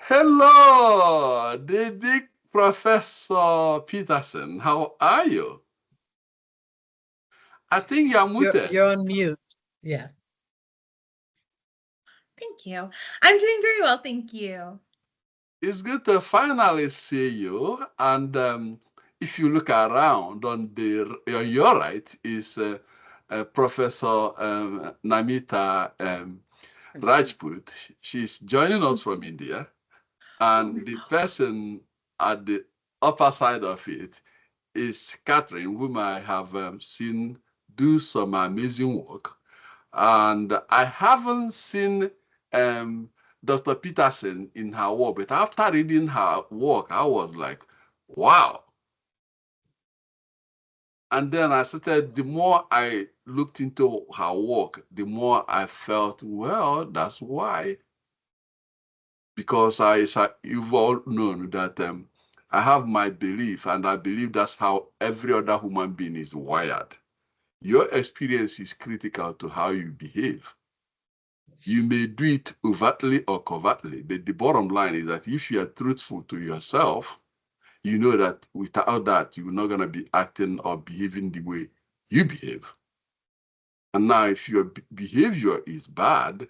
Hello, the big Professor Peterson. How are you? I think you're muted. You're on mute. Yeah. Thank you. I'm doing very well, thank you. It's good to finally see you. And if you look around on your right is Professor Namita Rajput. She's joining us from India. And the person at the upper side of it is Catherine, whom I have seen do some amazing work. And I haven't seen um, Dr. Peterson in her work, but after reading her work, I was like, wow. And then I started, the more I looked into her work, the more I felt, well, that's why. Because you've all known that I have my belief, and I believe that's how every other human being is wired. Your experience is critical to how you behave. You may do it overtly or covertly, but the bottom line is that if you are truthful to yourself, you know that without that, you're not going to be acting or behaving the way you behave. And now, if your behavior is bad,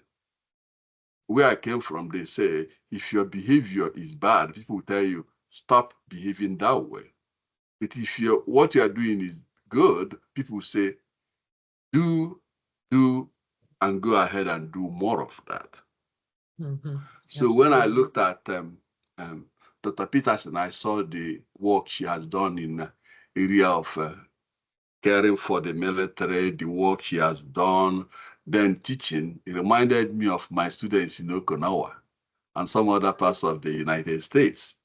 where I came from, they say, if your behavior is bad, people will tell you, stop behaving that way. But if what you are doing is good, people say, do, do, and go ahead and do more of that. Mm-hmm. So when I looked at um, Dr. Peterson, I saw the work she has done in the area of caring for the military, the work she has done, then teaching. It reminded me of my students in Okinawa and some other parts of the United States.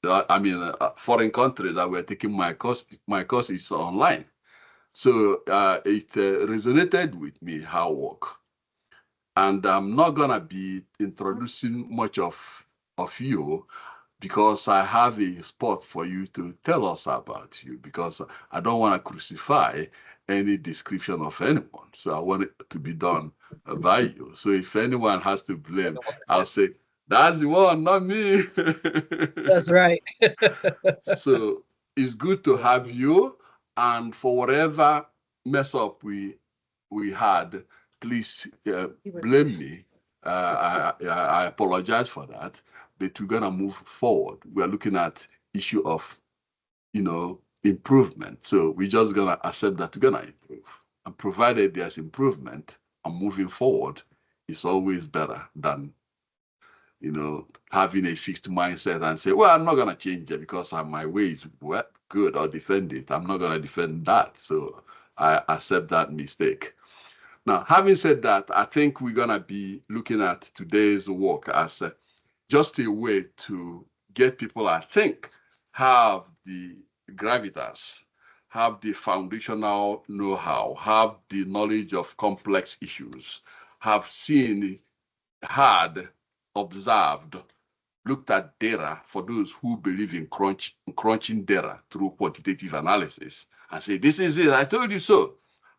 Foreign countries that were taking my course. My course is online. So it resonated with me, her work. And I'm not going to be introducing much of you because I have a spot for you to tell us about you, because I don't want to crucify any description of anyone. So I want it to be done by you. So if anyone has to blame, I'll say, that's the one, not me. That's right. So it's good to have you. And for whatever mess up we had, please blame me. I apologize for that, but we're gonna move forward. We're looking at issue of improvement. So we're just gonna accept that we're gonna improve, and provided there's improvement and moving forward, it's always better than having a fixed mindset and say, well, I'm not gonna change it because my way is good, or defend it. I'm not gonna defend that. So I accept that mistake. Now, having said that, I think we're going to be looking at today's work as just a way to get people, I think, have the gravitas, have the foundational know-how, have the knowledge of complex issues, have seen, had, observed, looked at data for those who believe in crunching data through quantitative analysis and say, this is it, I told you so.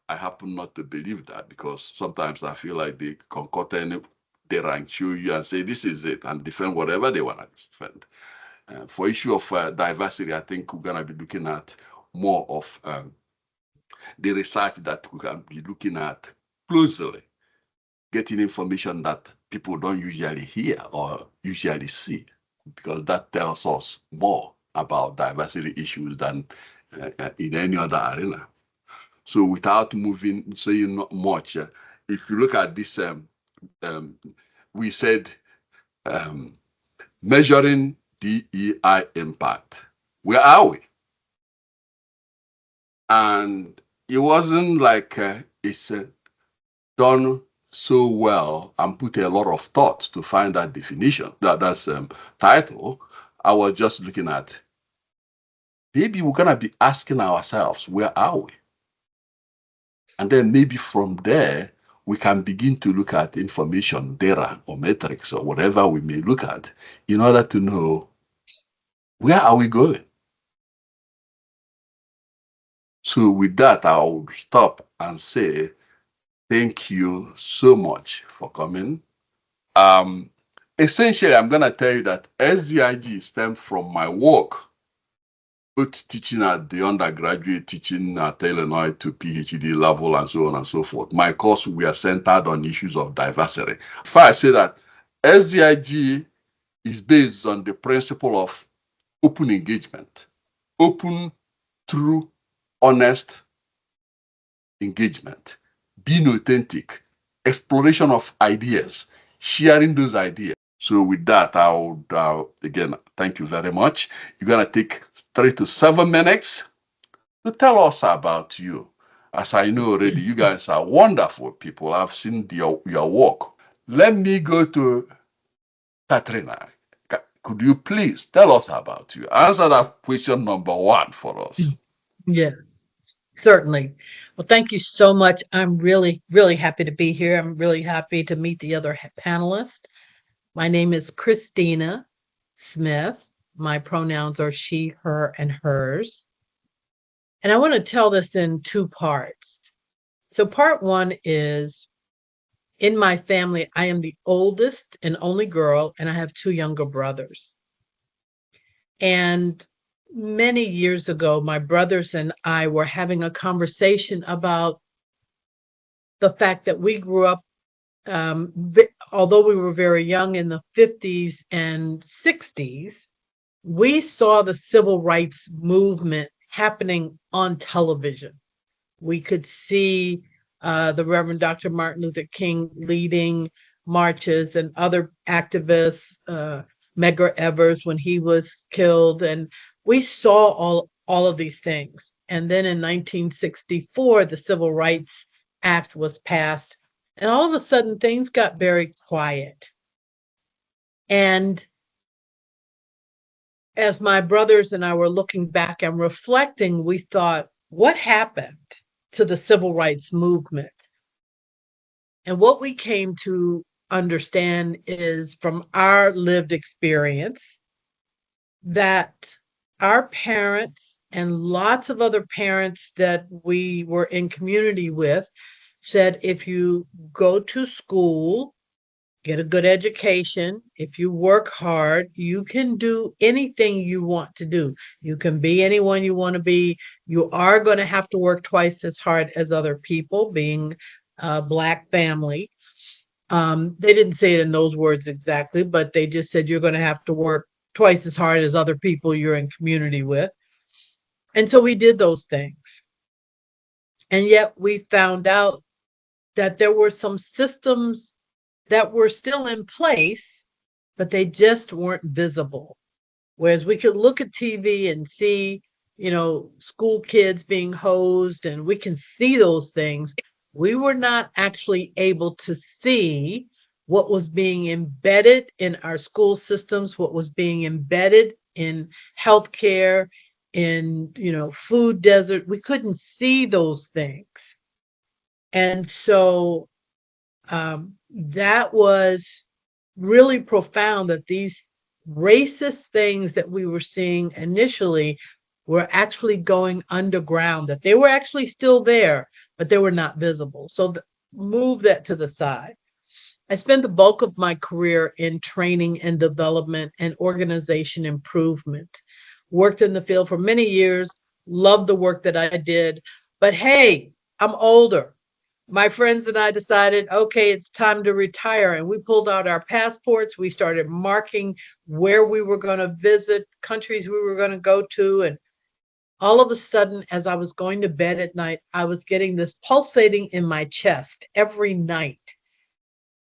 I happen not to believe that, because sometimes I feel like they concoct any data and show you and say, this is it, and defend whatever they want to defend. For issue of diversity, I think we're going to be looking at more of the research that we can be looking at closely, getting information that people don't usually hear or usually see, because that tells us more about diversity issues than in any other arena. So without saying not much, if you look at this, we said um, measuring DEI impact. Where are we? And it wasn't like it's done so well and put a lot of thought to find that definition, that's title. I was just looking at, maybe we're gonna be asking ourselves, where are we? And then maybe from there, we can begin to look at information, data, or metrics, or whatever we may look at, in order to know, where are we going? So with that, I'll stop and say thank you so much for coming. Um, essentially, I'm going to tell you that SDIG stemmed from my work, both teaching at the undergraduate, teaching at Illinois to PhD level, and so on and so forth. My course, we are centered on issues of diversity. If I say that SDIG is based on the principle of open engagement, open, true, honest engagement, being authentic, exploration of ideas, sharing those ideas. So with that, I would, again, thank you very much. You're going to take 3 to 7 minutes to tell us about you. As I know already, you guys are wonderful people. I've seen your work. Let me go to Katrina. Could you please tell us about you? Answer that question number 1 for us. Yes, certainly. Well, thank you so much. I'm really, really happy to be here. I'm really happy to meet the other panelists. My name is Kristina Smith. My pronouns are she, her, and hers. And I want to tell this in 2 parts. So part 1 is, in my family, I am the oldest and only girl, and I have 2 younger brothers. And many years ago, my brothers and I were having a conversation about the fact that we grew up, although we were very young in the 50s and 60s, we saw the civil rights movement happening on television. We could see the Reverend Dr. Martin Luther King leading marches and other activists, Medgar Evers when he was killed, and we saw all of these things. And then in 1964, the Civil Rights Act was passed, and all of a sudden things got very quiet. And as my brothers and I were looking back and reflecting, we thought, what happened to the civil rights movement? And what we came to understand is, from our lived experience, that our parents and lots of other parents that we were in community with said, if you go to school, get a good education, if you work hard, you can do anything you want to do. You can be anyone you want to be. You are going to have to work twice as hard as other people, being a Black family. They didn't say it in those words exactly, but they just said you're going to have to work twice as hard as other people you're in community with. And so we did those things. And yet we found out that there were some systems that were still in place, but they just weren't visible. Whereas we could look at TV and see, school kids being hosed, and we can see those things. We were not actually able to see what was being embedded in our school systems, what was being embedded in healthcare, in, food desert. We couldn't see those things. And so that was really profound, that these racist things that we were seeing initially were actually going underground, that they were actually still there, but they were not visible. So move that to the side. I spent the bulk of my career in training and development and organization improvement. Worked in the field for many years, loved the work that I did, but hey, I'm older. My friends and I decided, okay, it's time to retire. And we pulled out our passports. We started marking where we were going to visit, countries we were going to go to. And all of a sudden, as I was going to bed at night, I was getting this pulsating in my chest every night.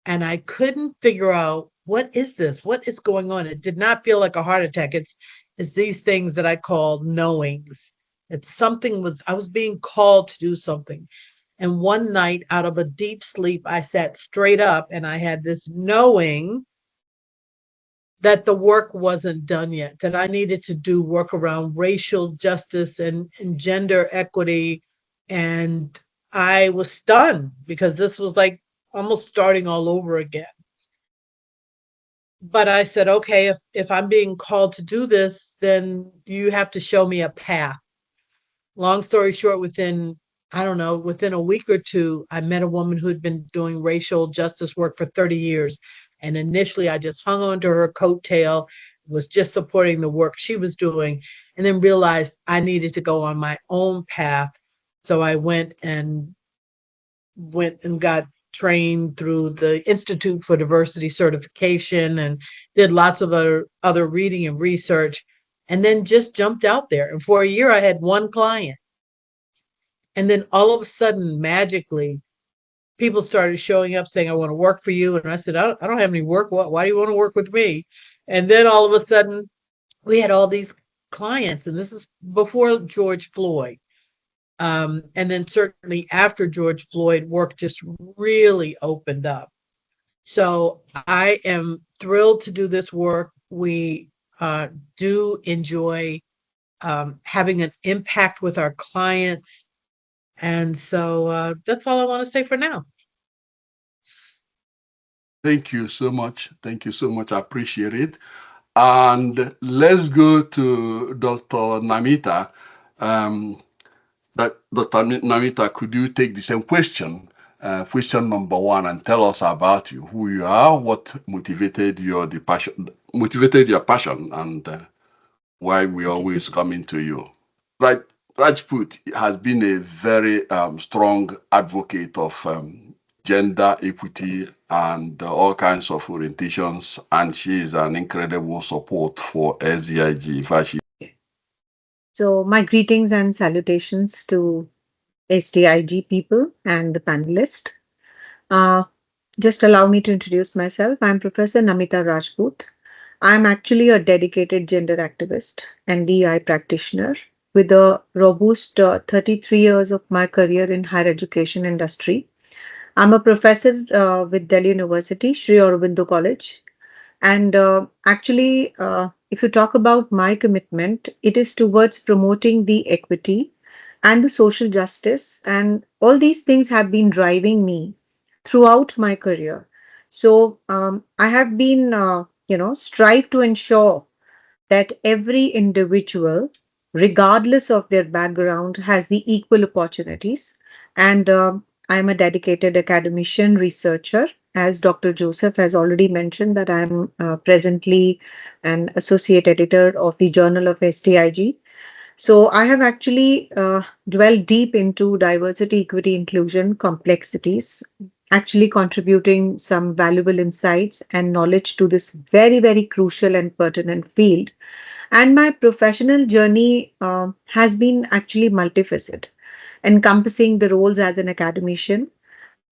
And I couldn't figure out, what is this? What is going on? It did not feel like a heart attack. It's these things that I call knowings. I was being called to do something. And one night, out of a deep sleep, I sat straight up and I had this knowing that the work wasn't done yet, that I needed to do work around racial justice and gender equity. And I was stunned, because this was like almost starting all over again. But I said, okay, if I'm being called to do this, then you have to show me a path. Long story short, within a week or two, I met a woman who had been doing racial justice work for 30 years. And initially, I just hung on to her coattail, was just supporting the work she was doing, and then realized I needed to go on my own path. So I went and got trained through the Institute for Diversity Certification and did lots of other reading and research, and then just jumped out there. And for a year, I had one client. And then all of a sudden, magically, people started showing up saying, I want to work for you. And I said, I don't have any work. Why do you want to work with me? And then all of a sudden, we had all these clients. And this is before George Floyd. And then certainly after George Floyd, work just really opened up. So I am thrilled to do this work. We do enjoy having an impact with our clients. And so that's all I want to say for now. Thank you so much. Thank you so much. I appreciate it. And let's go to Dr. Namita. Dr. Namita, could you take the same question, question number one, and tell us about you, who you are, what motivated your passion, and why we always coming to you. Right, Rajput has been a very strong advocate of gender equity and all kinds of orientations, and she is an incredible support for SDIG. So my greetings and salutations to SDIG people and the panelists. Just allow me to introduce myself. I'm Professor Namita Rajput. I'm actually a dedicated gender activist and DEI practitioner with a robust 33 years of my career in higher education industry. I'm a professor with Delhi University, Sri Aurobindo College. And if you talk about my commitment, it is towards promoting the equity and the social justice. And all these things have been driving me throughout my career. So I have been, strive to ensure that every individual, regardless of their background, has the equal opportunities. And I'm a dedicated academician, researcher. As Dr. Joseph has already mentioned, that I'm presently an associate editor of the Journal of SDIG. So I have actually dwelled deep into diversity, equity, inclusion, complexities, actually contributing some valuable insights and knowledge to this very, very crucial and pertinent field. And my professional journey has been actually multifaceted, encompassing the roles as an academician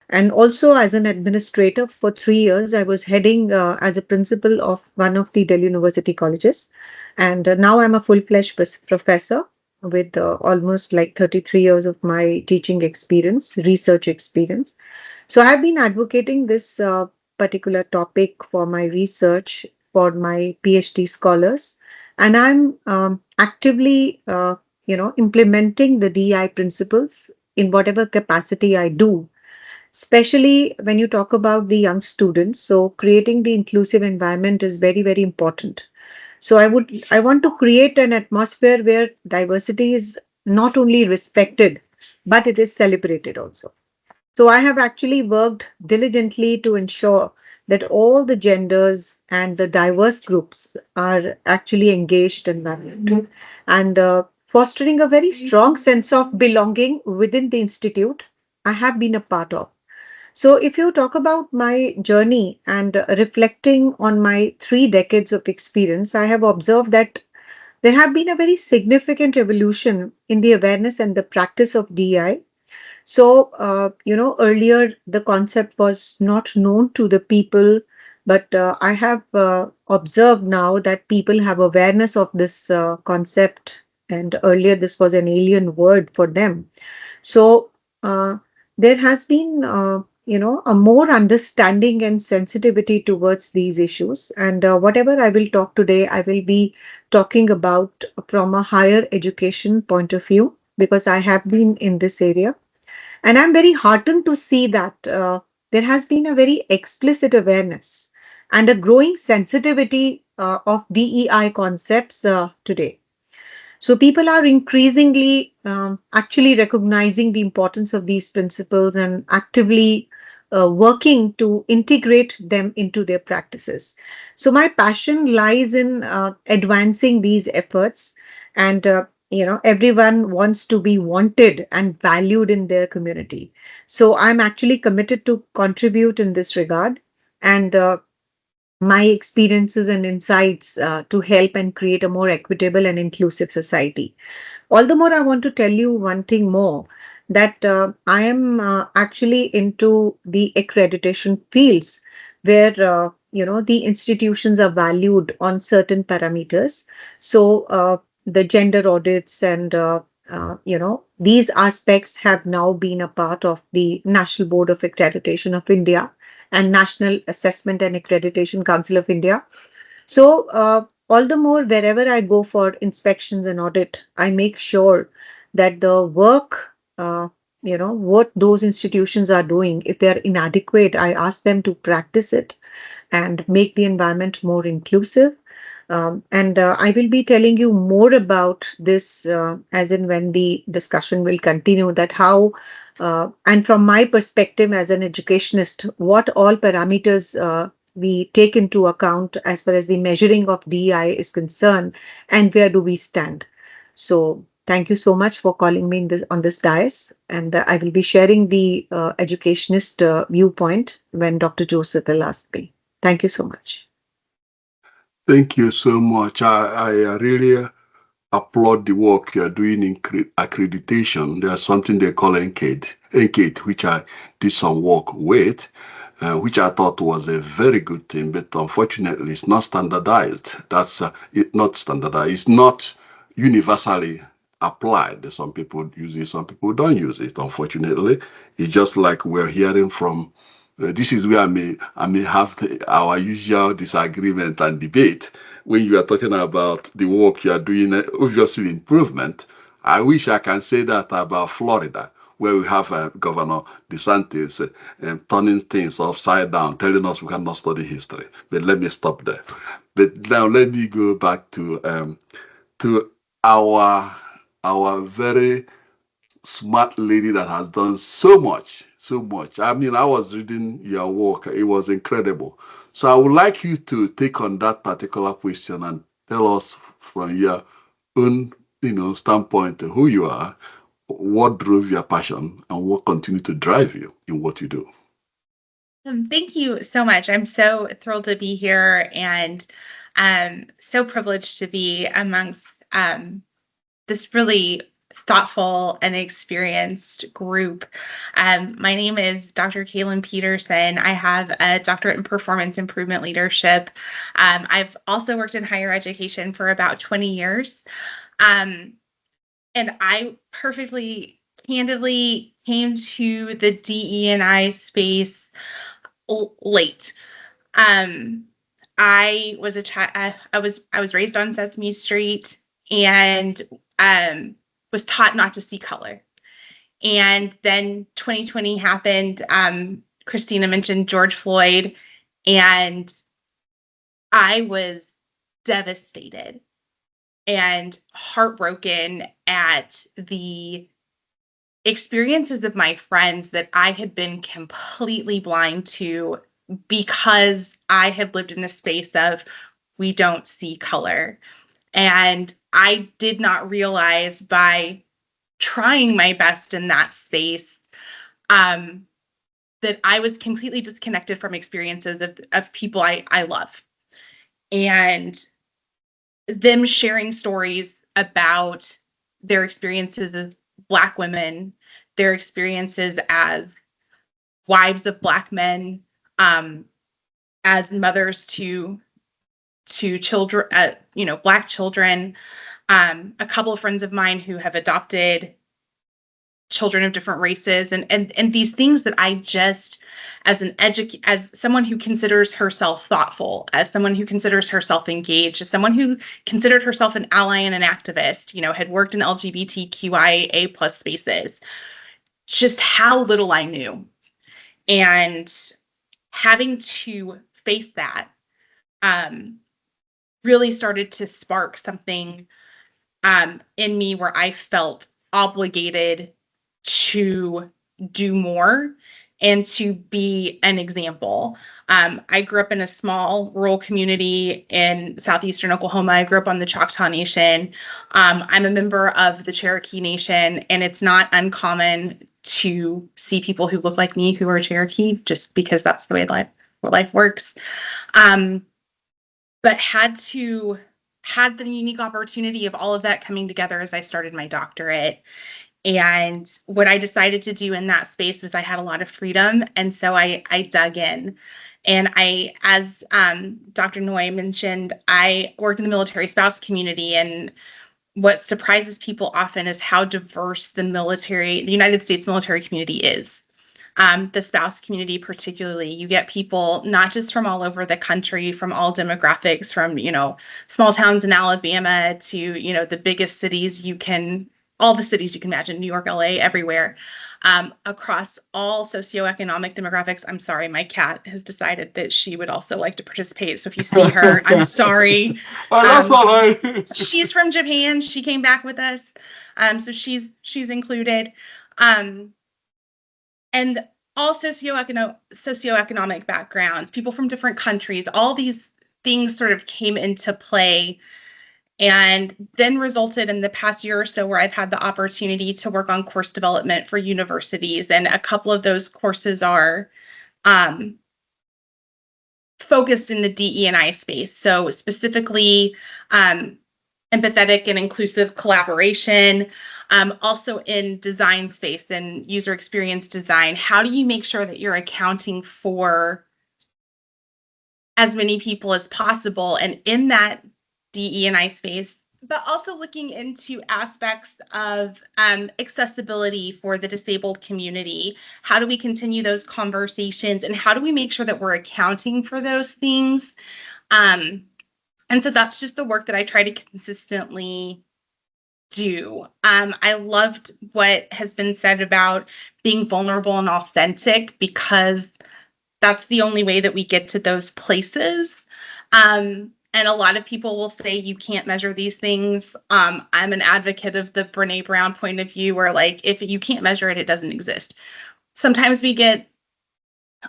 and also as an administrator. For 3 years, I was heading as a principal of one of the Delhi University colleges. And now I'm a full-fledged professor with almost like 33 years of my teaching experience, research experience. So I've been advocating this particular topic for my research, for my PhD scholars, and I'm actively, implementing the DEI principles in whatever capacity I do, especially when you talk about the young students. So creating the inclusive environment is very, very important. So I want to create an atmosphere where diversity is not only respected, but it is celebrated also. So I have actually worked diligently to ensure that all the genders and the diverse groups are actually engaged in that, and fostering a very strong sense of belonging within the institute I have been a part of. So, if you talk about my journey and reflecting on my 3 decades of experience, I have observed that there have been a very significant evolution in the awareness and the practice of DEI. So, earlier the concept was not known to the people, but I have observed now that people have awareness of this concept, and earlier this was an alien word for them. So, there has been, a more understanding and sensitivity towards these issues. And whatever I will talk today, I will be talking about from a higher education point of view, because I have been in this area. And I'm very heartened to see that there has been a very explicit awareness and a growing sensitivity of DEI concepts today. So people are increasingly actually recognizing the importance of these principles and actively working to integrate them into their practices. So my passion lies in advancing these efforts, and everyone wants to be wanted and valued in their community. So I'm actually committed to contribute in this regard, and my experiences and insights to help and create a more equitable and inclusive society. All the more, I want to tell you one thing more, that I am actually into the accreditation fields where the institutions are valued on certain parameters. So the gender audits and these aspects have now been a part of the National Board of Accreditation of India and National Assessment and Accreditation Council of India. So, all the more, wherever I go for inspections and audit, I make sure that the work, what those institutions are doing, if they are inadequate, I ask them to practice it and make the environment more inclusive. And I will be telling you more about this as in when the discussion will continue, that how, and from my perspective as an educationist, what all parameters we take into account as far as the measuring of DEI is concerned, and where do we stand. So thank you so much for calling me in this, on this dais, and I will be sharing the educationist viewpoint when Dr. Joseph will ask me. Thank you so much. Thank you so much. I really applaud the work you are doing in accreditation. There's something they call NCADE, which I did some work with, which I thought was a very good thing, but unfortunately it's not standardized. That's not standardized. It's not universally applied. Some people use it, some people don't use it, unfortunately. It's just like we're hearing from this is where I may have our usual disagreement and debate when you are talking about the work you are doing, obviously improvement. I wish I can say that about Florida, where we have Governor DeSantis turning things upside down, telling us we cannot study history. But let me stop there. But now let me go back to our very smart lady that has done so much, so much. I mean, I was reading your work, it was incredible. So I would like you to take on that particular question and tell us from your own, standpoint who you are, what drove your passion, and what continued to drive you in what you do. Thank you so much. I'm so thrilled to be here, and so privileged to be amongst this really thoughtful and experienced group. My name is Dr. Kaelin Peterson. I have a doctorate in performance improvement leadership. I've also worked in higher education for about 20 years. And I perfectly candidly came to the DE&I space late. I was a child. I was raised on Sesame Street, and was taught not to see color. And then 2020 happened. Kristina mentioned George Floyd, and I was devastated and heartbroken at the experiences of my friends that I had been completely blind to, because I had lived in a space of we don't see color. And I did not realize, by trying my best in that space, that I was completely disconnected from experiences of people I love. And them sharing stories about their experiences as Black women, their experiences as wives of Black men, as mothers to children, Black children. A couple of friends of mine who have adopted children of different races, and these things that I just, as someone who considers herself thoughtful, as someone who considers herself engaged, as someone who considered herself an ally and an activist, had worked in LGBTQIA+ spaces, just how little I knew. And having to face that really started to spark something in me where I felt obligated to do more and to be an example. I grew up in a small rural community in southeastern Oklahoma. I grew up on the Choctaw Nation. I'm a member of the Cherokee Nation, and it's not uncommon to see people who look like me who are Cherokee, just because that's the way life works. But had the unique opportunity of all of that coming together as I started my doctorate. And what I decided to do in that space was I had a lot of freedom. And so I dug in. And as Dr. Nwoye mentioned, I worked in the military spouse community. And what surprises people often is how diverse the United States military community is. The spouse community particularly, you get people not just from all over the country, from all demographics, from, small towns in Alabama to, the biggest cities all the cities you can imagine, New York, LA, everywhere, across all socioeconomic demographics. I'm sorry, my cat has decided that she would also like to participate. So if you see her, I'm sorry. Oh, that's all right. She's from Japan. She came back with us. So she's included. And all socioeconomic backgrounds, people from different countries, all these things sort of came into play and then resulted in the past year or so where I've had the opportunity to work on course development for universities. And a couple of those courses are focused in the DE&I space. So specifically, empathetic and inclusive collaboration, also in design space and user experience design. How do you make sure that you're accounting for as many people as possible? And in that DE&I space, but also looking into aspects of accessibility for the disabled community. How do we continue those conversations, and how do we make sure that we're accounting for those things? And so that's just the work that I try to consistently do. I loved what has been said about being vulnerable and authentic, because that's the only way that we get to those places. And a lot of people will say you can't measure these things. I'm an advocate of the Brene Brown point of view, where if you can't measure it, it doesn't exist. Sometimes we get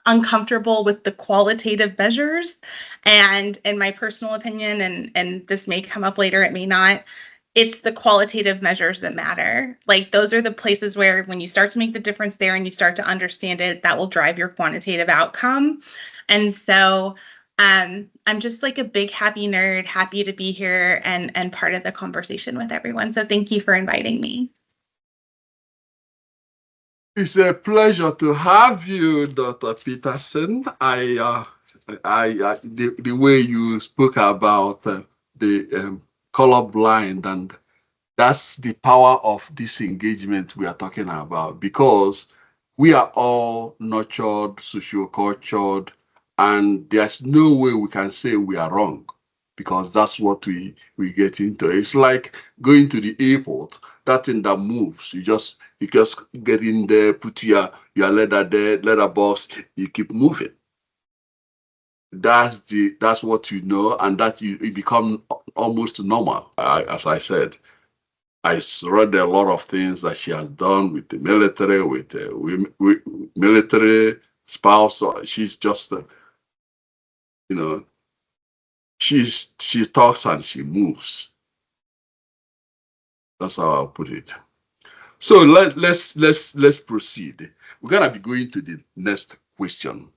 uncomfortable with the qualitative measures, and in my personal opinion, and this may come up later, it may not, it's the qualitative measures that matter. Those are the places where when you start to make the difference there and you start to understand it, that will drive your quantitative outcome. And so I'm just a big happy nerd, happy to be here and part of the conversation with everyone. So thank you for inviting me. It's a pleasure to have you, Dr. Peterson. The way you spoke about the colorblind, and that's the power of this engagement we are talking about, because we are all nurtured, sociocultured, and there's no way we can say we are wrong, because that's what we get into. It's like going to the airport, that thing that moves. You just get in there, put your leather there, leather box, you keep moving. That's what you know, and that it become almost normal. As I said, I read a lot of things that she has done with the military, with military spouse. She's just, she talks and she moves. That's how I'll put it. So let's proceed. We're gonna be going to the next question.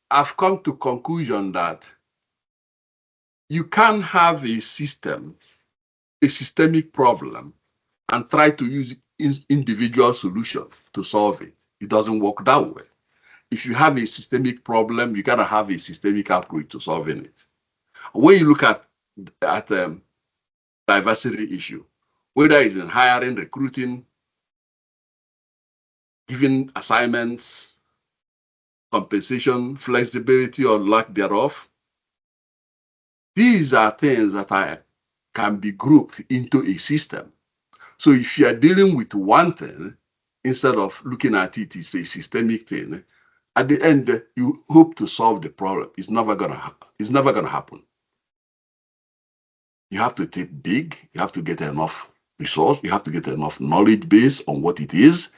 I've come to conclusion that you can't have a systemic problem, and try to use individual solution to solve it. It doesn't work that way. If you have a systemic problem, you gotta have a systemic approach to solving it. When you look at diversity issue, whether it's in hiring, recruiting, giving assignments, compensation, flexibility or lack thereof, these are things that can be grouped into a system. So if you are dealing with one thing, instead of looking at it as a systemic thing, at the end you hope to solve the problem. It's never gonna happen. You have to think big. You have to get enough resource. You have to get enough knowledge base on what it is.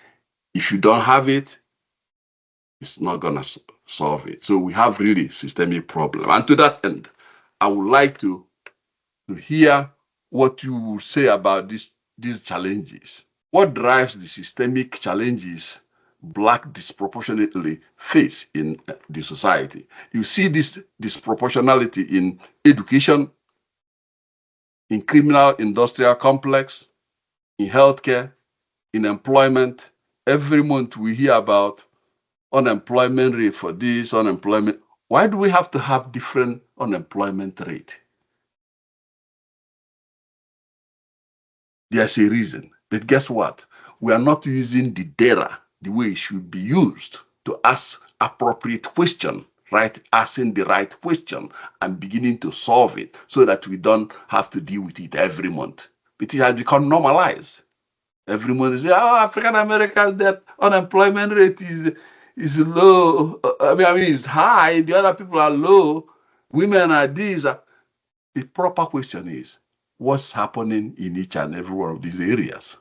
If you don't have it, it's not going to solve it. So we have really systemic problem. And to that end, I would like to hear what you will say about these challenges. What drives the systemic challenges Black disproportionately face in the society? You see this disproportionality in education, in criminal industrial complex, in healthcare, in employment. Every month we hear about unemployment rate for this, unemployment. Why do we have to have different unemployment rate? There's a reason. But guess what? We are not using the data the way it should be used to ask appropriate question, right? Asking the right question and beginning to solve it so that we don't have to deal with it every month. It has become normalized. Every month they say, oh, African Americans, that unemployment rate is low. I mean, it's high. The other people are low. Women are these. The proper question is, what's happening in each and every one of these areas?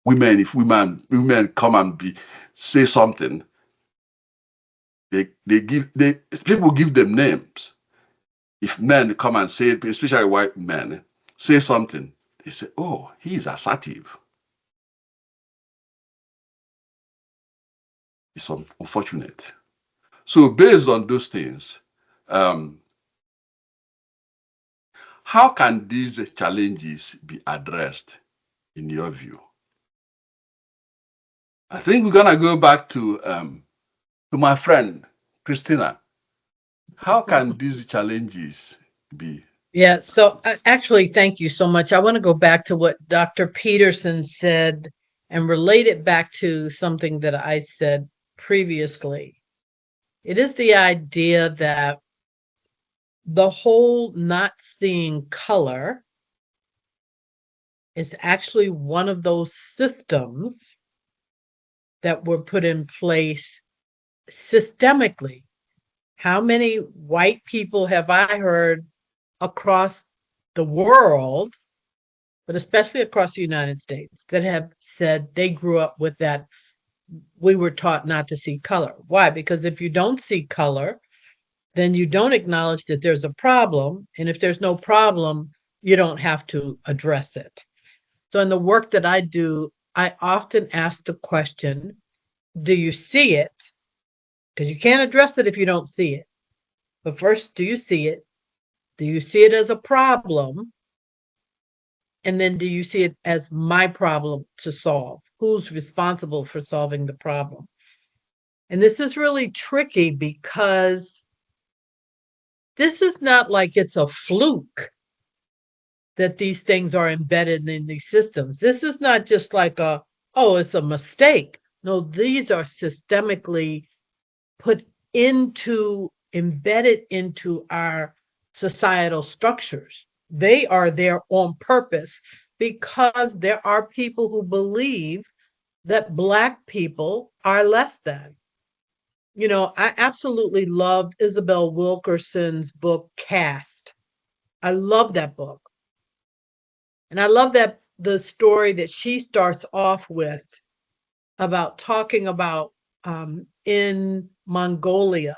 Women, if women come and say something, people give them names. If men come and say, especially white men, say something, they say, oh, he's assertive. It's unfortunate. So based on those things, how can these challenges be addressed in your view? I think we're gonna go back to my friend Kristina. How can these challenges be? Yeah, so actually, thank you so much. I want to go back to what Dr. Peterson said and relate it back to something that I said previously. It is the idea that the whole not seeing color is actually one of those systems that were put in place systemically. How many white people have I heard across the world, but especially across the United States, that have said they grew up with that? We were taught not to see color. Why? Because if you don't see color, then you don't acknowledge that there's a problem. And if there's no problem, you don't have to address it. So in the work that I do, I often ask the question, do you see it? Because you can't address it if you don't see it. But first, do you see it? Do you see it as a problem? And then do you see it as my problem to solve? Who's responsible for solving the problem? And this is really tricky because this is not like it's a fluke that these things are embedded in these systems. This is not just like it's a mistake. No, these are systemically embedded into our societal structures. They are there on purpose because there are people who believe that Black people are less than. You know, I absolutely loved Isabel Wilkerson's book, Caste. I love that book. And I love that the story that she starts off with about talking about in Mongolia.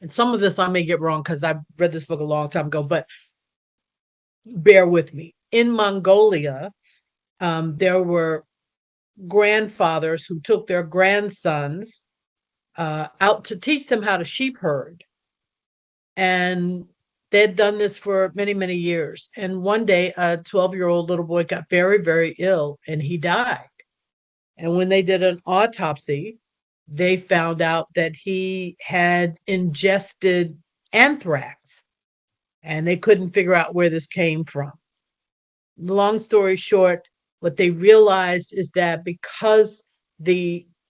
And some of this I may get wrong because I read this book a long time ago, but bear with me. In Mongolia, there were grandfathers who took their grandsons out to teach them how to sheep herd. And they'd done this for many, many years. And one day, a 12-year-old little boy got very, very ill and he died. And when they did an autopsy, they found out that he had ingested anthrax and they couldn't figure out where this came from. Long story short, what they realized is that because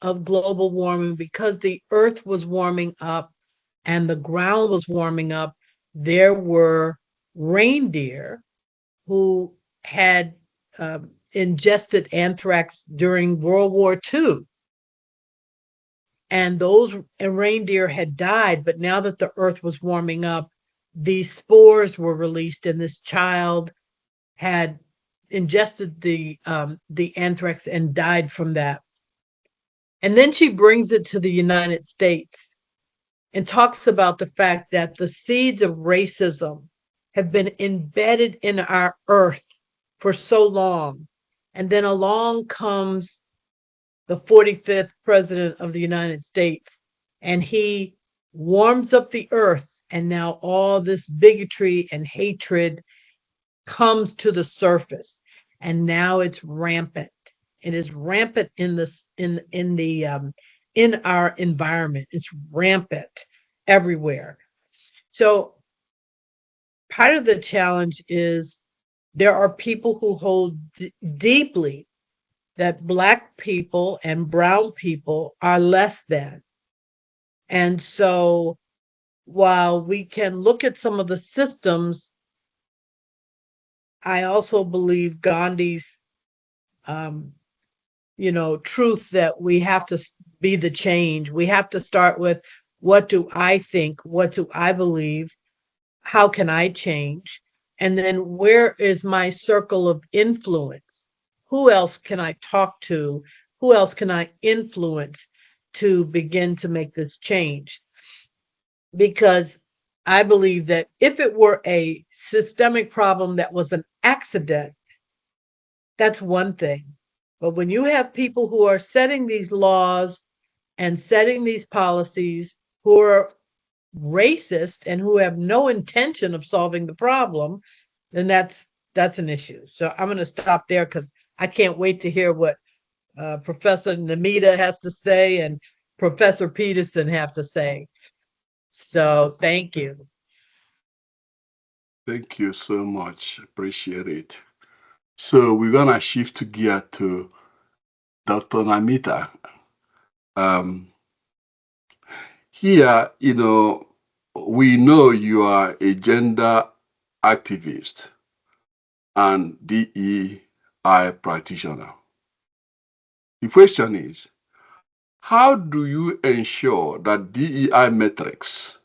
of global warming, because the earth was warming up and the ground was warming up, there were reindeer who had ingested anthrax during World War II. And those reindeer had died, but now that the earth was warming up, these spores were released, and this child had ingested the anthrax and died from that. And then she brings it to the United States and talks about the fact that the seeds of racism have been embedded in our earth for so long. And then along comes the 45th president of the United States, and he warms up the earth, and now all this bigotry and hatred comes to the surface, and now it's rampant. It is rampant in this in our environment. It's rampant everywhere. So part of the challenge is there are people who hold deeply that Black people and brown people are less than. And so while we can look at some of the systems, I also believe Gandhi's truth that we have to be the change. We have to start with, what do I think? What do I believe? How can I change? And then where is my circle of influence? Who else can I talk to? Who else can I influence to begin to make this change? Because I believe that if it were a systemic problem that was an accident, that's one thing. But when you have people who are setting these laws and setting these policies who are racist and who have no intention of solving the problem, then that's an issue. So I'm going to stop there because I can't wait to hear what Professor Namita has to say and Professor Peterson have to say. So thank you. Thank you so much. Appreciate it. So we're gonna shift gear to Dr. Namita. Here, we know you are a gender activist and DEI practitioner. The question is, how do you ensure that DEI metrics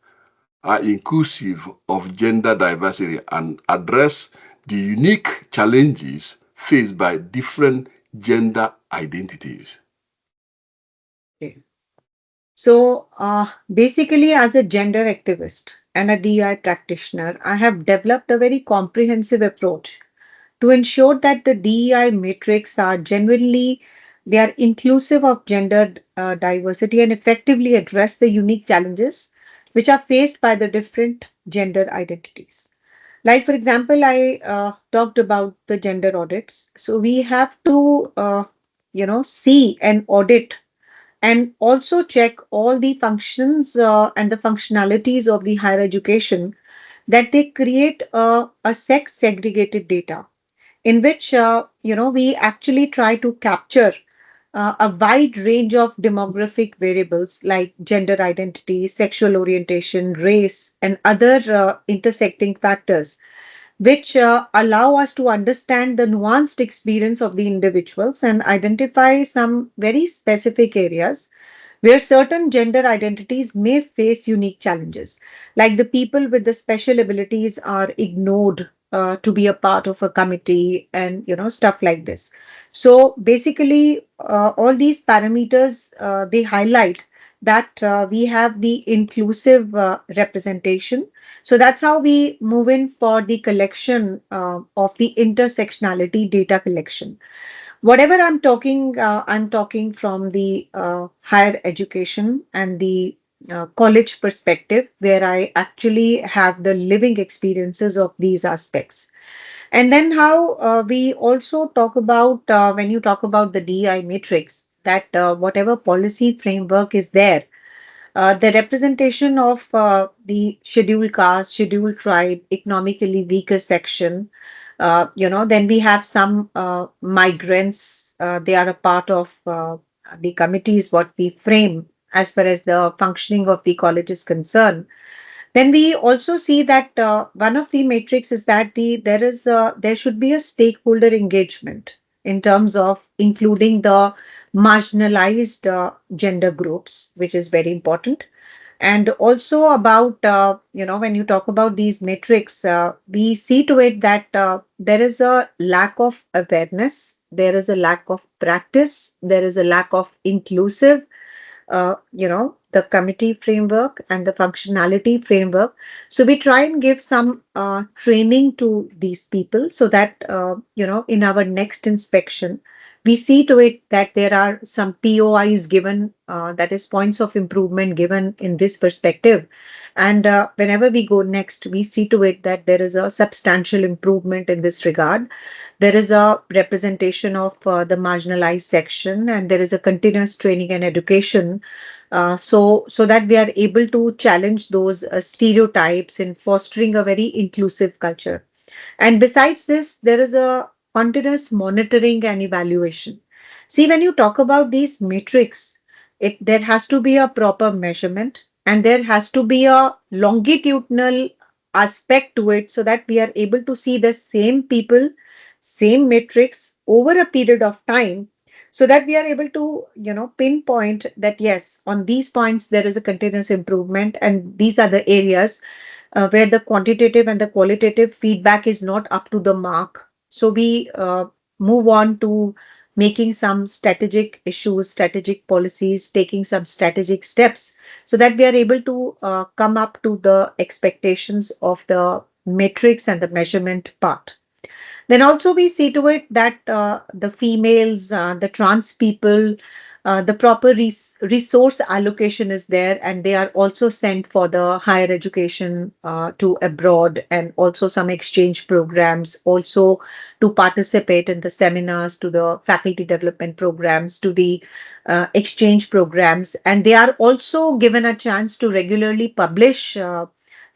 are inclusive of gender diversity and address the unique challenges faced by different gender identities? Okay. So, basically, as a gender activist and a DI practitioner, I have developed a very comprehensive approach to ensure that the DEI matrix are genuinely they are inclusive of gender diversity and effectively address the unique challenges which are faced by the different gender identities. Like, for example, I talked about the gender audits. So we have to, see and audit and also check all the functions and the functionalities of the higher education that they create a sex segregated data in which we actually try to capture a wide range of demographic variables like gender identity, sexual orientation, race, and other intersecting factors which allow us to understand the nuanced experience of the individuals and identify some very specific areas where certain gender identities may face unique challenges, like the people with the special abilities are ignored to be a part of a committee and stuff like this. So basically, all these parameters they highlight that we have the inclusive representation. So that's how we move in for the collection of the intersectionality data collection. Whatever I'm talking from the higher education and the college perspective, where I actually have the living experiences of these aspects. And then how we also talk about, when you talk about the DI matrix, that whatever policy framework is there, the representation of the scheduled caste, scheduled tribe, economically weaker section, then we have some migrants, they are a part of the committees, what we frame as far as the functioning of the college is concerned. Then we also see that one of the matrix is that there should be a stakeholder engagement in terms of including the marginalized gender groups, which is very important. And also about, when you talk about these metrics, we see to it that there is a lack of awareness, there is a lack of practice, there is a lack of inclusive, the committee framework and the functionality framework. So we try and give some training to these people so that, in our next inspection, we see to it that there are some POIs given, that is points of improvement given in this perspective. And whenever we go next, we see to it that there is a substantial improvement in this regard. There is a representation of the marginalized section, and there is a continuous training and education, so that we are able to challenge those stereotypes in fostering a very inclusive culture. And besides this, there is a continuous monitoring and evaluation. See, when you talk about these metrics, there has to be a proper measurement, and there has to be a longitudinal aspect to it, so that we are able to see the same people, same metrics over a period of time, so that we are able to, pinpoint that yes, on these points there is a continuous improvement, and these are the areas where the quantitative and the qualitative feedback is not up to the mark. So we move on to making some strategic issues, strategic policies, taking some strategic steps, so that we are able to come up to the expectations of the metrics and the measurement part. Then also we see to it that the females, the trans people, the proper resource allocation is there, and they are also sent for the higher education to abroad, and also some exchange programs, also to participate in the seminars, to the faculty development programs, to the exchange programs, and they are also given a chance to regularly publish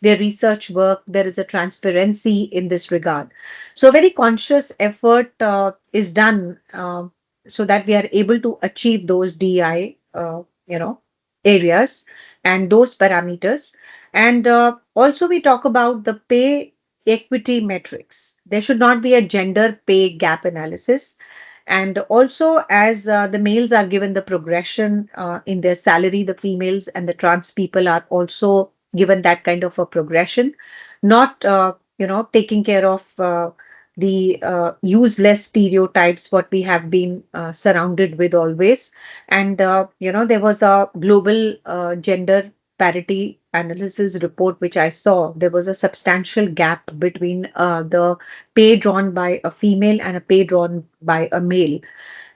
their research work. There is a transparency in this regard. So, a very conscious effort is done so that we are able to achieve those DI, areas and those parameters. And also, we talk about the pay equity metrics. There should not be a gender pay gap analysis. And also, as the males are given the progression in their salary, the females and the trans people are also given that kind of a progression, not taking care of the useless stereotypes what we have been surrounded with always. And there was a global gender parity analysis report which I saw. There was a substantial gap between the pay drawn by a female and a pay drawn by a male.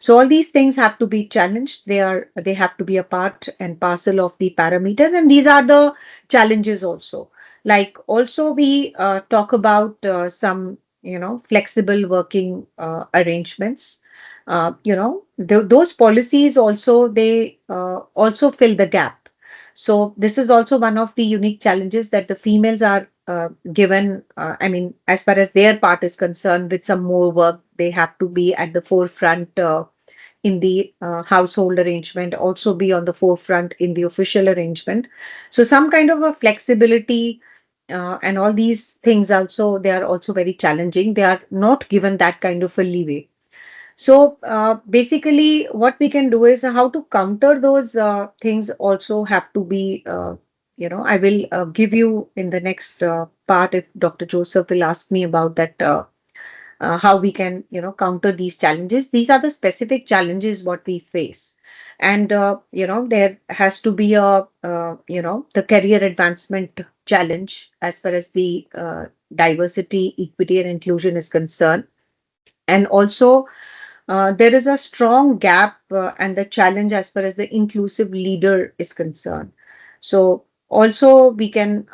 So all these things have to be challenged. They have to be a part and parcel of the parameters, and these are the challenges also. Like also we talk about some flexible working arrangements. Those policies also, they also fill the gap. So this is also one of the unique challenges that the females are given. I mean, as far as their part is concerned, with some more work, they have to be at the forefront in the household arrangement, also be on the forefront in the official arrangement. So some kind of a flexibility and all these things also, they are also very challenging. They are not given that kind of a leeway. So basically, what we can do is how to counter those things also have to be, I will give you in the next part if Dr. Joseph will ask me about that, how we can, counter these challenges. These are the specific challenges what we face. And, there has to be the career advancement challenge as far as the diversity, equity, and inclusion is concerned. And also, there is a strong gap and the challenge as far as the inclusive leader is concerned. So also we can,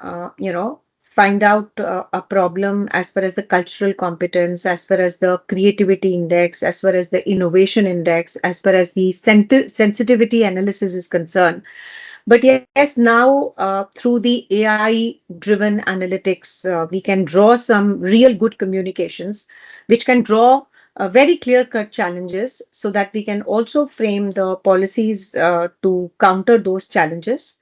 find out a problem as far as the cultural competence, as far as the creativity index, as far as the innovation index, as far as the sensitivity analysis is concerned. But yes, now through the AI driven analytics, we can draw some real good communications, which can draw very clear cut challenges, so that we can also frame the policies to counter those challenges.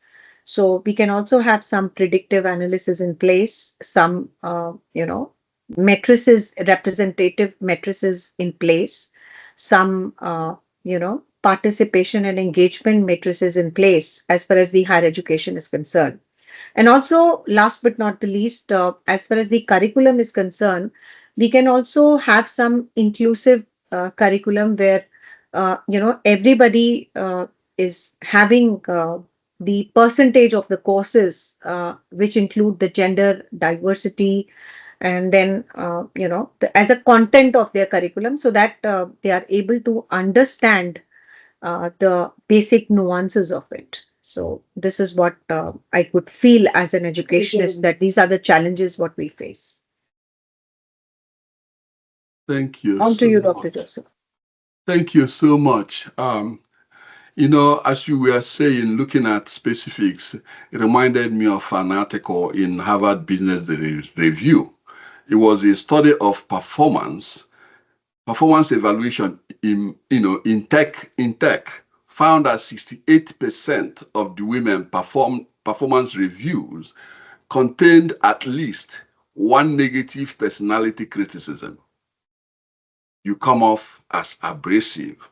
So we can also have some predictive analysis in place, some, matrices, representative matrices in place, some, participation and engagement matrices in place as far as the higher education is concerned. And also, last but not the least, as far as the curriculum is concerned, we can also have some inclusive curriculum where everybody is having the percentage of the courses which include the gender diversity, and then as a content of their curriculum, so that they are able to understand the basic nuances of it. So this is what I could feel as an educationist, that these are the challenges what we face. Thank you On so to you, much. Dr. Joseph. Thank you so much. As you were saying, looking at specifics, it reminded me of an article in Harvard Business Review. It was a study of performance evaluation in tech found that 68% of the women performance reviews contained at least one negative personality criticism. You come off as abrasive,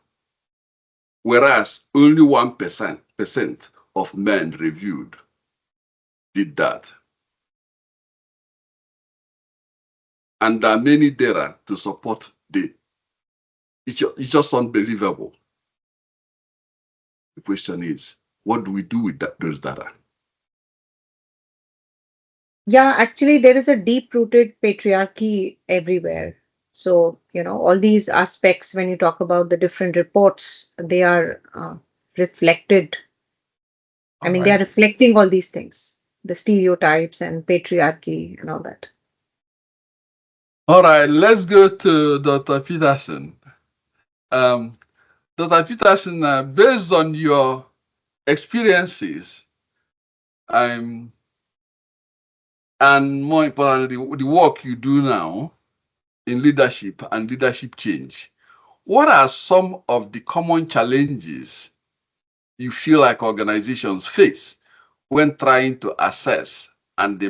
whereas only 1% of men reviewed did that. And there are many data to support it's just unbelievable. The question is, what do we do with those data? Yeah, actually, there is a deep-rooted patriarchy everywhere. So, all these aspects, when you talk about the different reports, they are reflected. I mean, they are reflecting all these things, the stereotypes and patriarchy and all that. All right, let's go to Dr. Peterson. Dr. Peterson, based on your experiences, and more importantly, the work you do now in leadership and leadership change, what are some of the common challenges you feel like organizations face when trying to assess and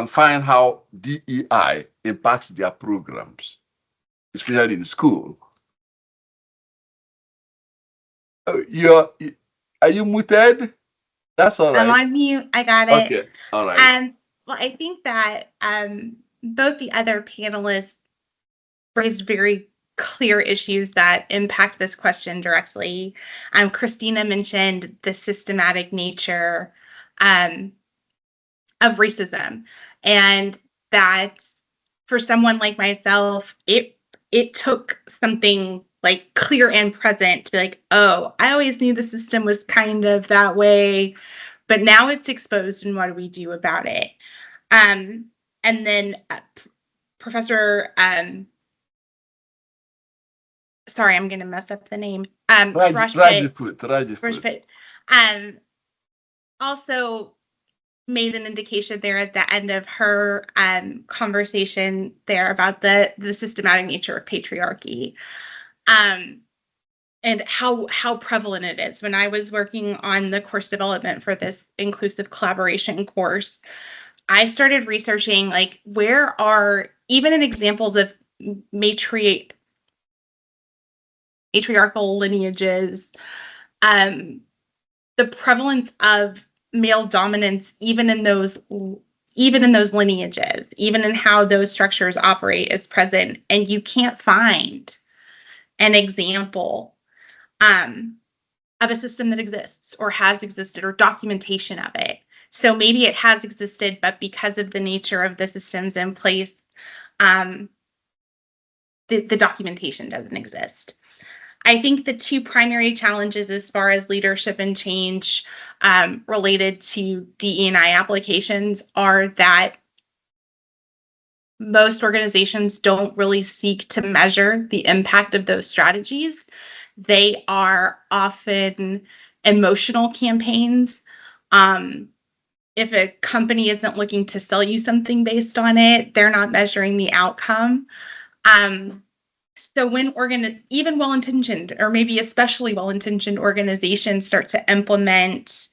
find how DEI impacts their programs, especially in school? Are you muted? That's all right. I'm on mute. I got it. Okay. All right. Well, I think that both the other panelists raised very clear issues that impact this question directly. Kristina mentioned the systematic nature of racism, and that for someone like myself, it took something like clear and present to be like, oh, I always knew the system was kind of that way, but now it's exposed, and what do we do about it? And then Professor, sorry, I'm going to mess up the name. Rajput, also made an indication there at the end of her conversation there about the systematic nature of patriarchy, and how prevalent it is. When I was working on the course development for this inclusive collaboration course, I started researching like where are, even in examples of matriarchal lineages, the prevalence of male dominance, even in those lineages, even in how those structures operate, is present, and you can't find an example of a system that exists or has existed or documentation of it. So maybe it has existed, but because of the nature of the systems in place, the documentation doesn't exist. I think the two primary challenges as far as leadership and change related to DE&I applications are that most organizations don't really seek to measure the impact of those strategies. They are often emotional campaigns. If a company isn't looking to sell you something based on it, they're not measuring the outcome. So when even well-intentioned, or maybe especially well-intentioned organizations start to implement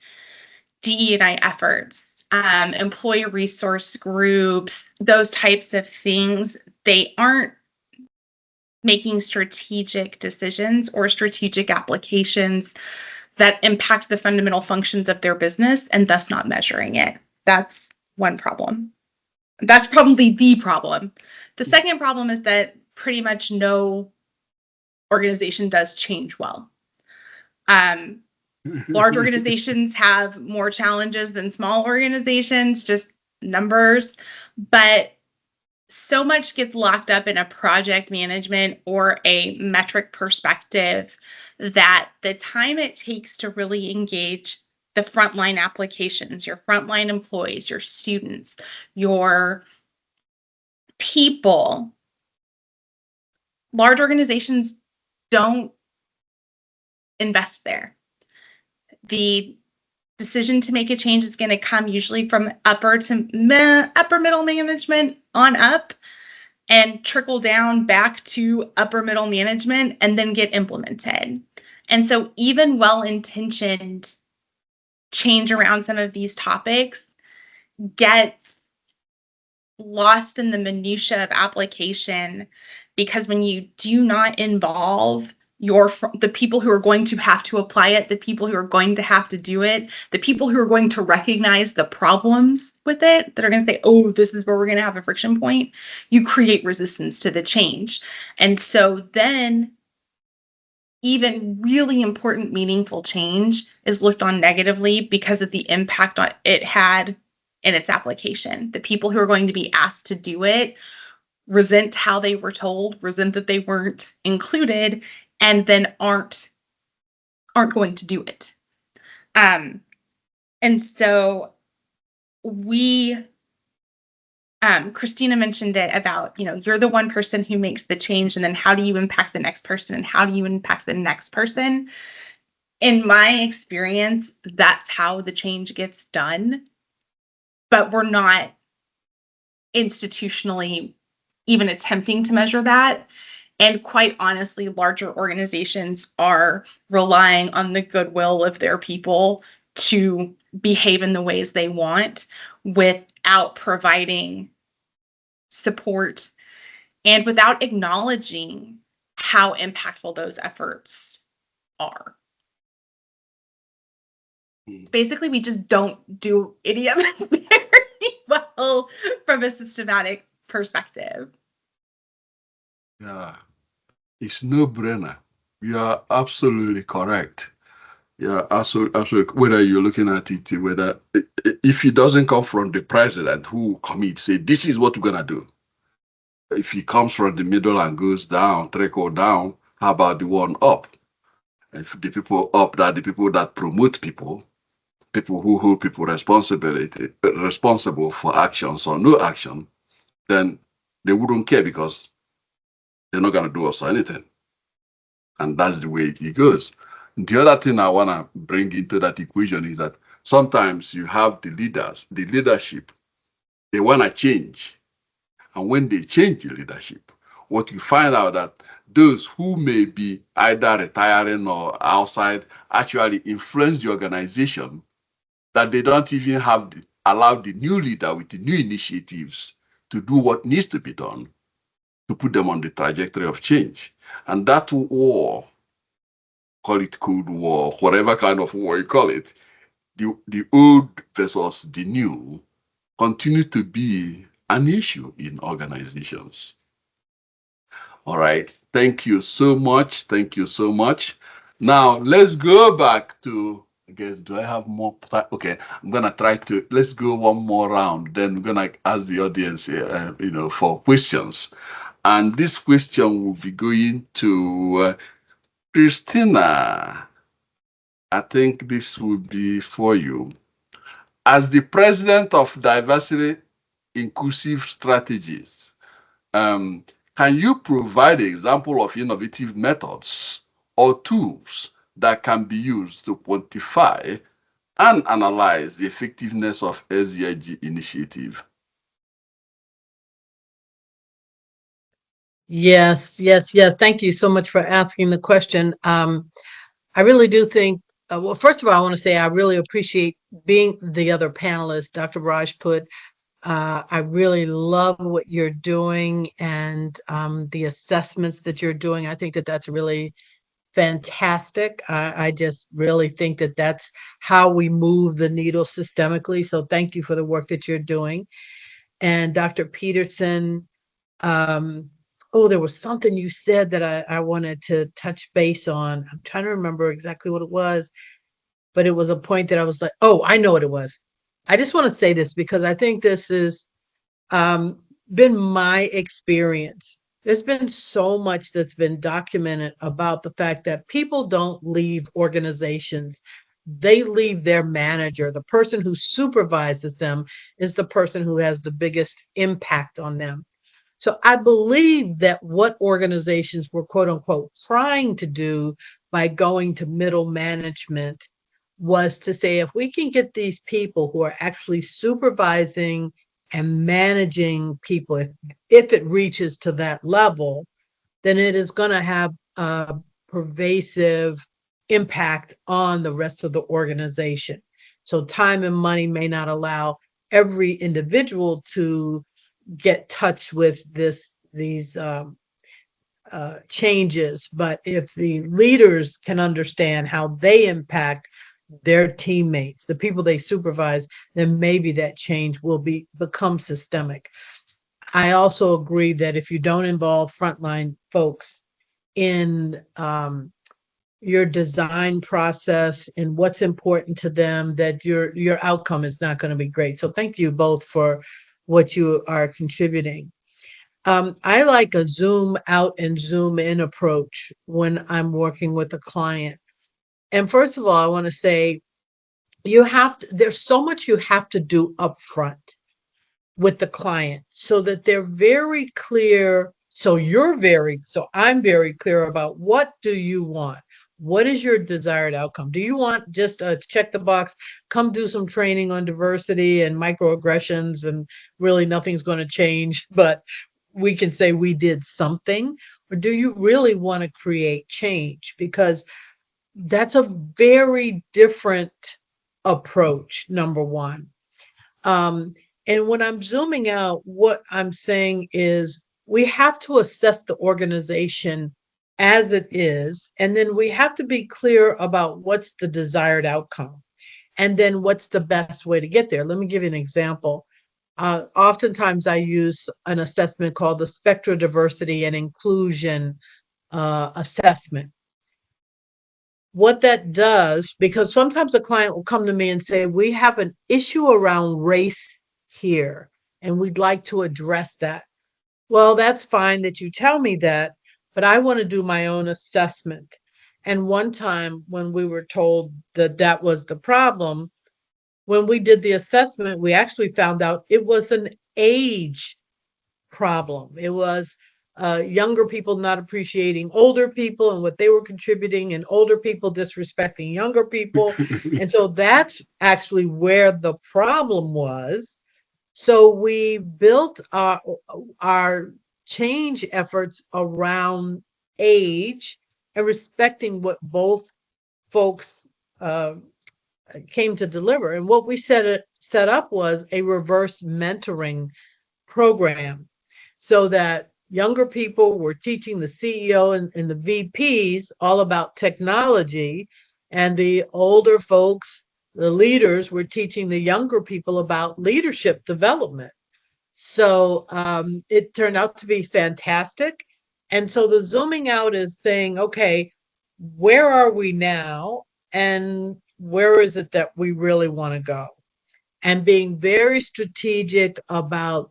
DE&I efforts, employee resource groups, those types of things, they aren't making strategic decisions or strategic applications that impact the fundamental functions of their business and thus not measuring it. That's one problem. That's probably the problem. The second problem is that pretty much no organization does change well. Large organizations have more challenges than small organizations, just numbers, but so much gets locked up in a project management or a metric perspective that the time it takes to really engage the frontline applications, your frontline employees, your students, your people, large organizations don't invest there. The decision to make a change is going to come usually from upper middle management on up and trickle down back to upper middle management and then get implemented. And so even well-intentioned change around some of these topics gets lost in the minutia of application, because when you do not involve the people who are going to have to apply it, the people who are going to have to do it, the people who are going to recognize the problems with it, that are going to say, oh, this is where we're going to have a friction point, you create resistance to the change. And so then even really important, meaningful change is looked on negatively because of the impact it had in its application. The people who are going to be asked to do it resent how they were told, resent that they weren't included, and then aren't going to do it. And so Kristina mentioned it about, you're the one person who makes the change, and then how do you impact the next person, and how do you impact the next person? In my experience, that's how the change gets done, but we're not institutionally even attempting to measure that. And quite honestly, larger organizations are relying on the goodwill of their people to behave in the ways they want without providing support and without acknowledging how impactful those efforts are. Basically, we just don't do any of it very well from a systematic perspective. Yeah, it's no-brainer. You are absolutely correct. Yeah, absolutely. Whether you're looking at it, whether if it doesn't come from the president who commits, say this is what we're gonna do. If he comes from the middle and goes down, trickle down, how about the one up? If the people up are the people that promote people who hold people responsible for actions or no action, then they wouldn't care because they're not going to do us anything. And that's the way it goes. The other thing I want to bring into that equation is that sometimes you have the leadership, they want to change. And when they change the leadership, what you find out that those who may be either retiring or outside actually influence the organization, that they don't even allow the new leader with the new initiatives to do what needs to be done to put them on the trajectory of change. And that war, call it Cold War, whatever kind of war you call it, the old versus the new, continue to be an issue in organizations. All right. Thank you so much. Thank you so much. Now, let's go back to, I guess, do I have more time? Okay, I'm going to try to, let's go one more round. Then we're going to ask the audience, for questions. And this question will be going to Kristina. I think this will be for you. As the president of Diversity Inclusive Strategies, can you provide an example of innovative methods or tools that can be used to quantify and analyze the effectiveness of SDIG initiative? Yes. Thank you so much for asking the question. I really do think, well, first of all, I want to say I really appreciate being the other panelist, Dr. Rajput, I really love what you're doing and the assessments that you're doing. I think that that's really fantastic. I just really think that that's how we move the needle systemically. So thank you for the work that you're doing. And Dr. Peterson, oh, there was something you said that I wanted to touch base on. I'm trying to remember exactly what it was, but it was a point that I was like, oh, I know what it was. I just want to say this because I think this is um, been my experience. There's been so much that's been documented about the fact that people don't leave organizations. They leave their manager. The person who supervises them is the person who has the biggest impact on them. So I believe that what organizations were quote unquote trying to do by going to middle management was to say, if we can get these people who are actually supervising and managing people, if it reaches to that level, then it is going to have a pervasive impact on the rest of the organization. So time and money may not allow every individual to get touch with these changes, but if the leaders can understand how they impact their teammates, the people they supervise, then maybe that change will become systemic. I also agree that if you don't involve frontline folks in your design process and what's important to them, that your outcome is not going to be great. So thank you both for what you are contributing. I like a zoom out and zoom in approach when I'm working with a client. And first of all, I want to say there's so much you have to do upfront with the client so that they're very clear. So I'm very clear about what do you want? What is your desired outcome? Do you want just a check the box, come do some training on diversity and microaggressions and really nothing's going to change, but we can say we did something? Or do you really want to create change? Because that's a very different approach, number one. Um, and when I'm zooming out, what I'm saying is we have to assess the organization as it is, and then we have to be clear about what's the desired outcome, and then what's the best way to get there. Let me give you an example. Oftentimes, I use an assessment called the Spectral Diversity and Inclusion assessment. What that does, because sometimes a client will come to me and say, we have an issue around race here, and we'd like to address that. Well, that's fine that you tell me that, but I want to do my own assessment. And one time when we were told that that was the problem, when we did the assessment, we actually found out it was an age problem. It was younger people not appreciating older people and what they were contributing, and older people disrespecting younger people. And so that's actually where the problem was. So we built our change efforts around age and respecting what both folks came to deliver. And what we set up was a reverse mentoring program so that younger people were teaching the CEO and the VPs all about technology, and the older folks, the leaders, were teaching the younger people about leadership development. So it turned out to be fantastic. And so the zooming out is saying, okay, where are we now? And where is it that we really want to go? And being very strategic about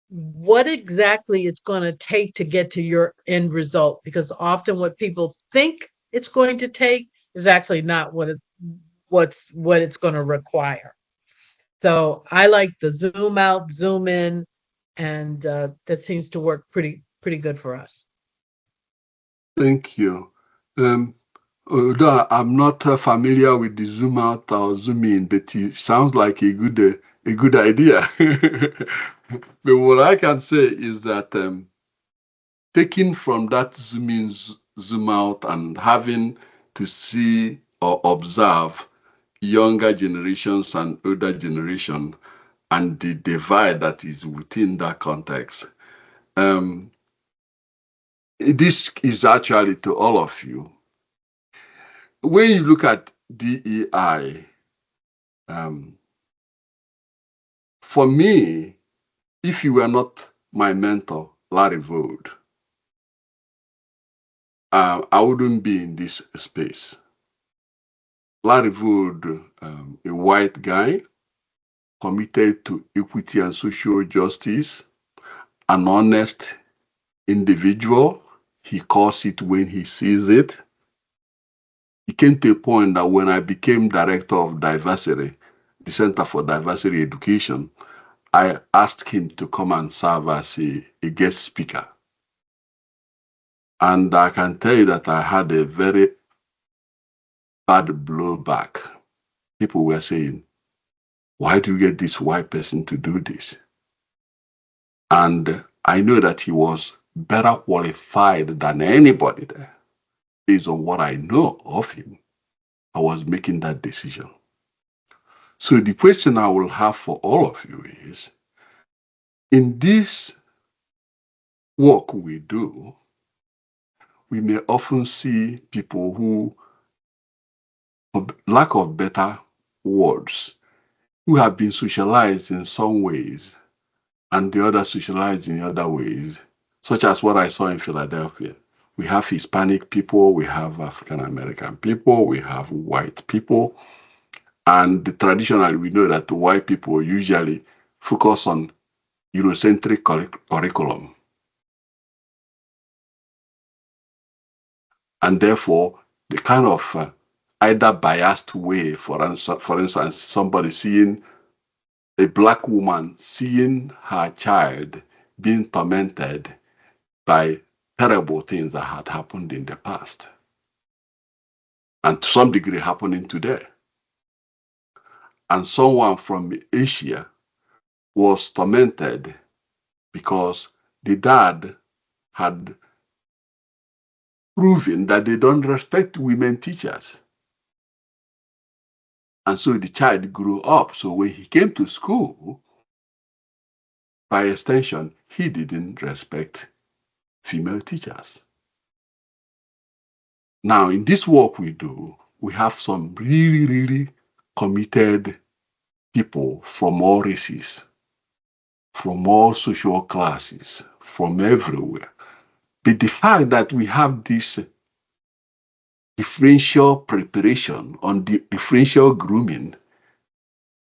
what exactly it's going to take to get to your end result, because often what people think it's going to take is actually not what it's going to require. So I like the zoom out, zoom in, and that seems to work pretty good for us. Thank you. Although I'm not familiar with the zoom out or zoom in, but it sounds like a good idea. But what I can say is that taking from that zoom in, zoom out, and having to see or observe younger generations and older generation, and the divide that is within that context. This is actually to all of you. When you look at DEI, for me, if you were not my mentor, Larry Vold, I wouldn't be in this space. Larry Vold, a white guy, committed to equity and social justice, an honest individual. He calls it when he sees it. It came to a point that when I became director of diversity, the Center for Diversity Education, I asked him to come and serve as a guest speaker. And I can tell you that I had a very bad blowback. People were saying, why do you get this white person to do this? And I know that he was better qualified than anybody there. Based on what I know of him, I was making that decision. So the question I will have for all of you is, in this work we do, we may often see people who, for lack of better words, who have been socialized in some ways and the other socialized in other ways, such as what I saw in Philadelphia. We have Hispanic people, we have African American people, we have white people, and traditionally we know that the white people usually focus on Eurocentric curriculum. And therefore, the kind of either biased way, for instance, somebody seeing a black woman seeing her child being tormented by terrible things that had happened in the past, and to some degree happening today. And someone from Asia was tormented because the dad had proven that they don't respect women teachers. And so the child grew up. So when he came to school, by extension, he didn't respect female teachers. Now, in this work we do, we have some really, really committed people from all races, from all social classes, from everywhere. But the fact that we have this differential preparation on the differential grooming,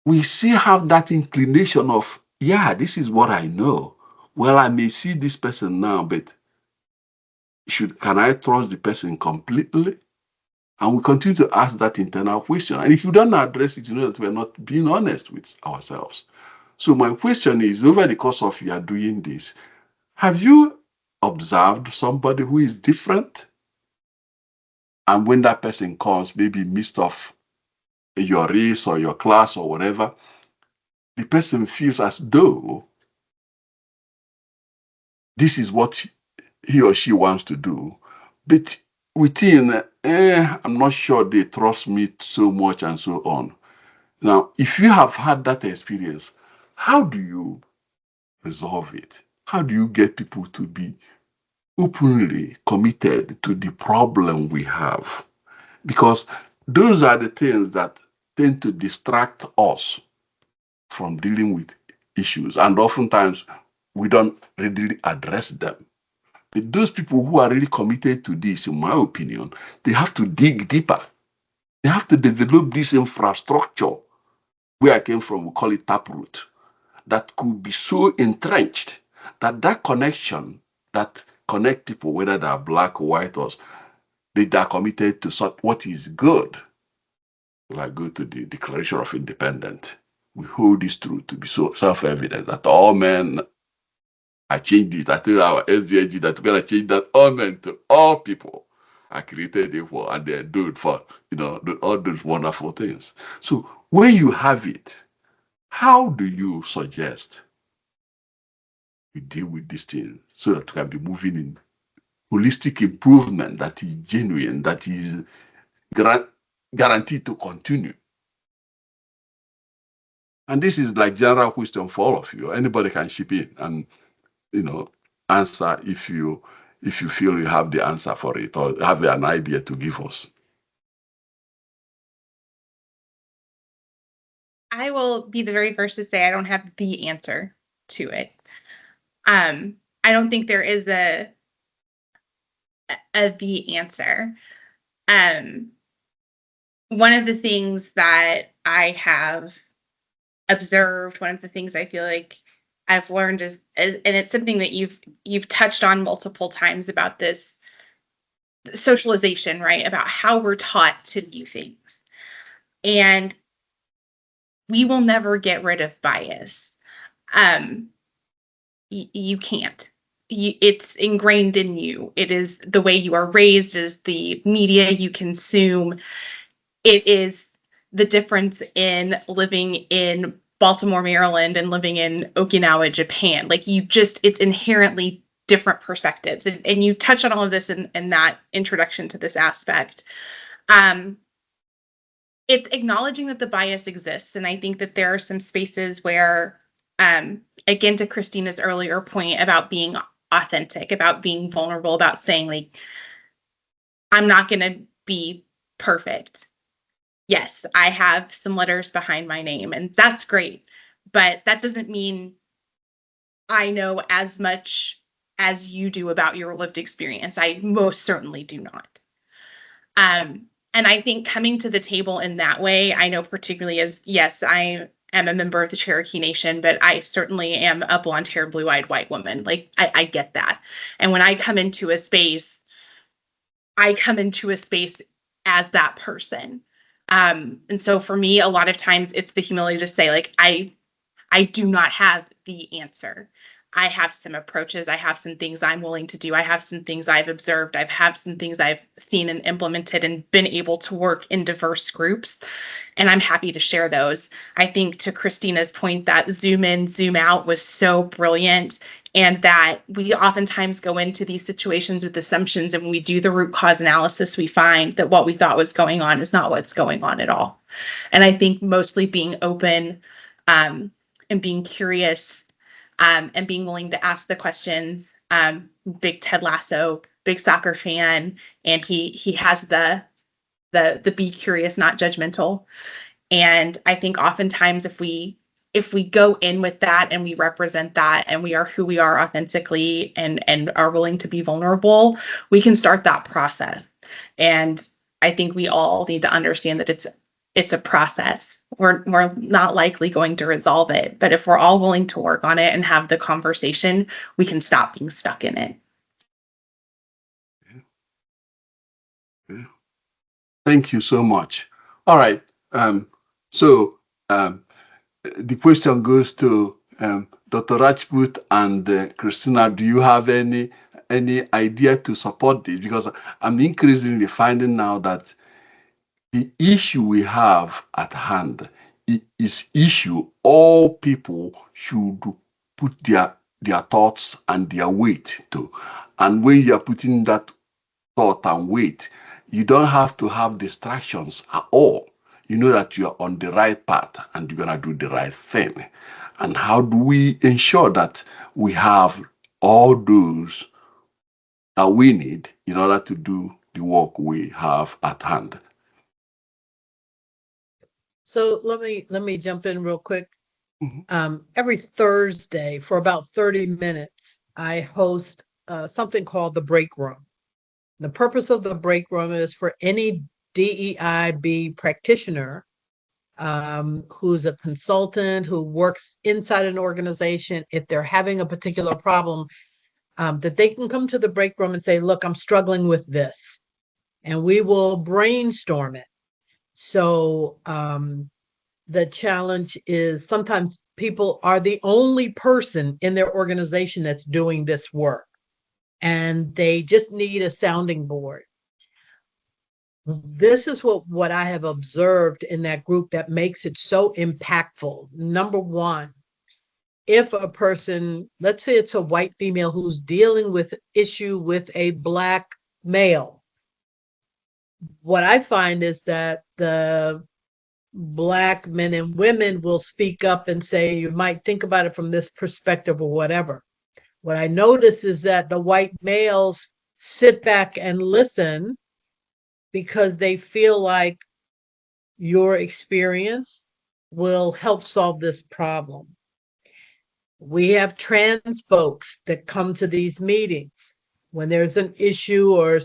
we still have that inclination of, yeah, this is what I know. Well, I may see this person now, but can I trust the person completely? And we continue to ask that internal question. And if you don't address it, you know that we're not being honest with ourselves. So my question is, over the course of you are doing this, have you observed somebody who is different? And when that person comes, maybe midst of your race or your class or whatever, the person feels as though this is what he or she wants to do. But within, I'm not sure they trust me so much and so on. Now, if you have had that experience, how do you resolve it? How do you get people to be openly committed to the problem we have? Because those are the things that tend to distract us from dealing with issues. And oftentimes, we don't really address them. But those people who are really committed to this, in my opinion, they have to dig deeper. They have to develop this infrastructure. Where I came from, we call it taproot, that could be so entrenched that that connection that connect people, whether they are black or white, or they are committed to what is good. Like go to the Declaration of Independence. We hold this truth to be so self-evident that all men, I changed it. I told our SDIG that we're going to change that all men to all people are created equal and they're doomed for, all those wonderful things. So when you have it, how do you suggest we deal with this thing so that we can be moving in holistic improvement that is genuine, that is guaranteed to continue? And this is like general question for all of you. Anybody can chip in and, answer if you feel you have the answer for it or have an idea to give us. I will be the very first to say I don't have the answer to it. I don't think there is a the answer. One of the things that I have observed, one of the things I feel like I've learned is and it's something that you've touched on multiple times about this socialization, right? About how we're taught to view things. And we will never get rid of bias. You can't. It's ingrained in you. It is the way you are raised, it is the media you consume. It is the difference in living in Baltimore, Maryland, and living in Okinawa, Japan. Like it's inherently different perspectives. And you touch on all of this in that introduction to this aspect. It's acknowledging that the bias exists. And I think that there are some spaces where, again, to Kristina's earlier point about being authentic, about being vulnerable, about saying, like, I'm not going to be perfect. Yes, I have some letters behind my name, and that's great. But that doesn't mean I know as much as you do about your lived experience. I most certainly do not. And I think coming to the table in that way, I know particularly as, yes, I am a member of the Cherokee Nation, but I certainly am a blonde-haired, blue-eyed white woman. Like, I get that. And when I come into a space, I come into a space as that person. And so for me, a lot of times it's the humility to say, like, I do not have the answer. I have some approaches. I have some things I'm willing to do. I have some things I've observed. I have some things I've seen and implemented and been able to work in diverse groups. And I'm happy to share those. I think to Kristina's point, that zoom in, zoom out was so brilliant. And that we oftentimes go into these situations with assumptions. And when we do the root cause analysis, we find that what we thought was going on is not what's going on at all. And I think mostly being open and being curious and being willing to ask the questions. Big Ted Lasso, big soccer fan, and he has the be curious, not judgmental. And I think oftentimes if we go in with that and we represent that and we are who we are authentically and are willing to be vulnerable, we can start that process. And I think we all need to understand that it's a process. We're not likely going to resolve it, but if we're all willing to work on it and have the conversation, we can stop being stuck in it. Yeah. Thank you so much. All right. So the question goes to Dr. Rajput and Kristina. Do you have any idea to support this? Because I'm increasingly finding now that the issue we have at hand is issue all people should put their thoughts and their weight to. And when you are putting that thought and weight, you don't have to have distractions at all. You know that you're on the right path and you're going to do the right thing. And how do we ensure that we have all those that we need in order to do the work we have at hand? So let me jump in real quick. Mm-hmm. Every Thursday for about 30 minutes, I host something called the Break Room. The purpose of the Break Room is for any DEIB practitioner who's a consultant, who works inside an organization, if they're having a particular problem, that they can come to the Break Room and say, look, I'm struggling with this. And we will brainstorm it. So the challenge is sometimes people are the only person in their organization that's doing this work, and they just need a sounding board. This is what I have observed in that group that makes it so impactful. Number one, if a person, let's say it's a white female who's dealing with issue with a Black male, what I find is that the Black men and women will speak up and say, you might think about it from this perspective or whatever. What I notice is that the white males sit back and listen because they feel like your experience will help solve this problem. We have trans folks that come to these meetings when there's an issue or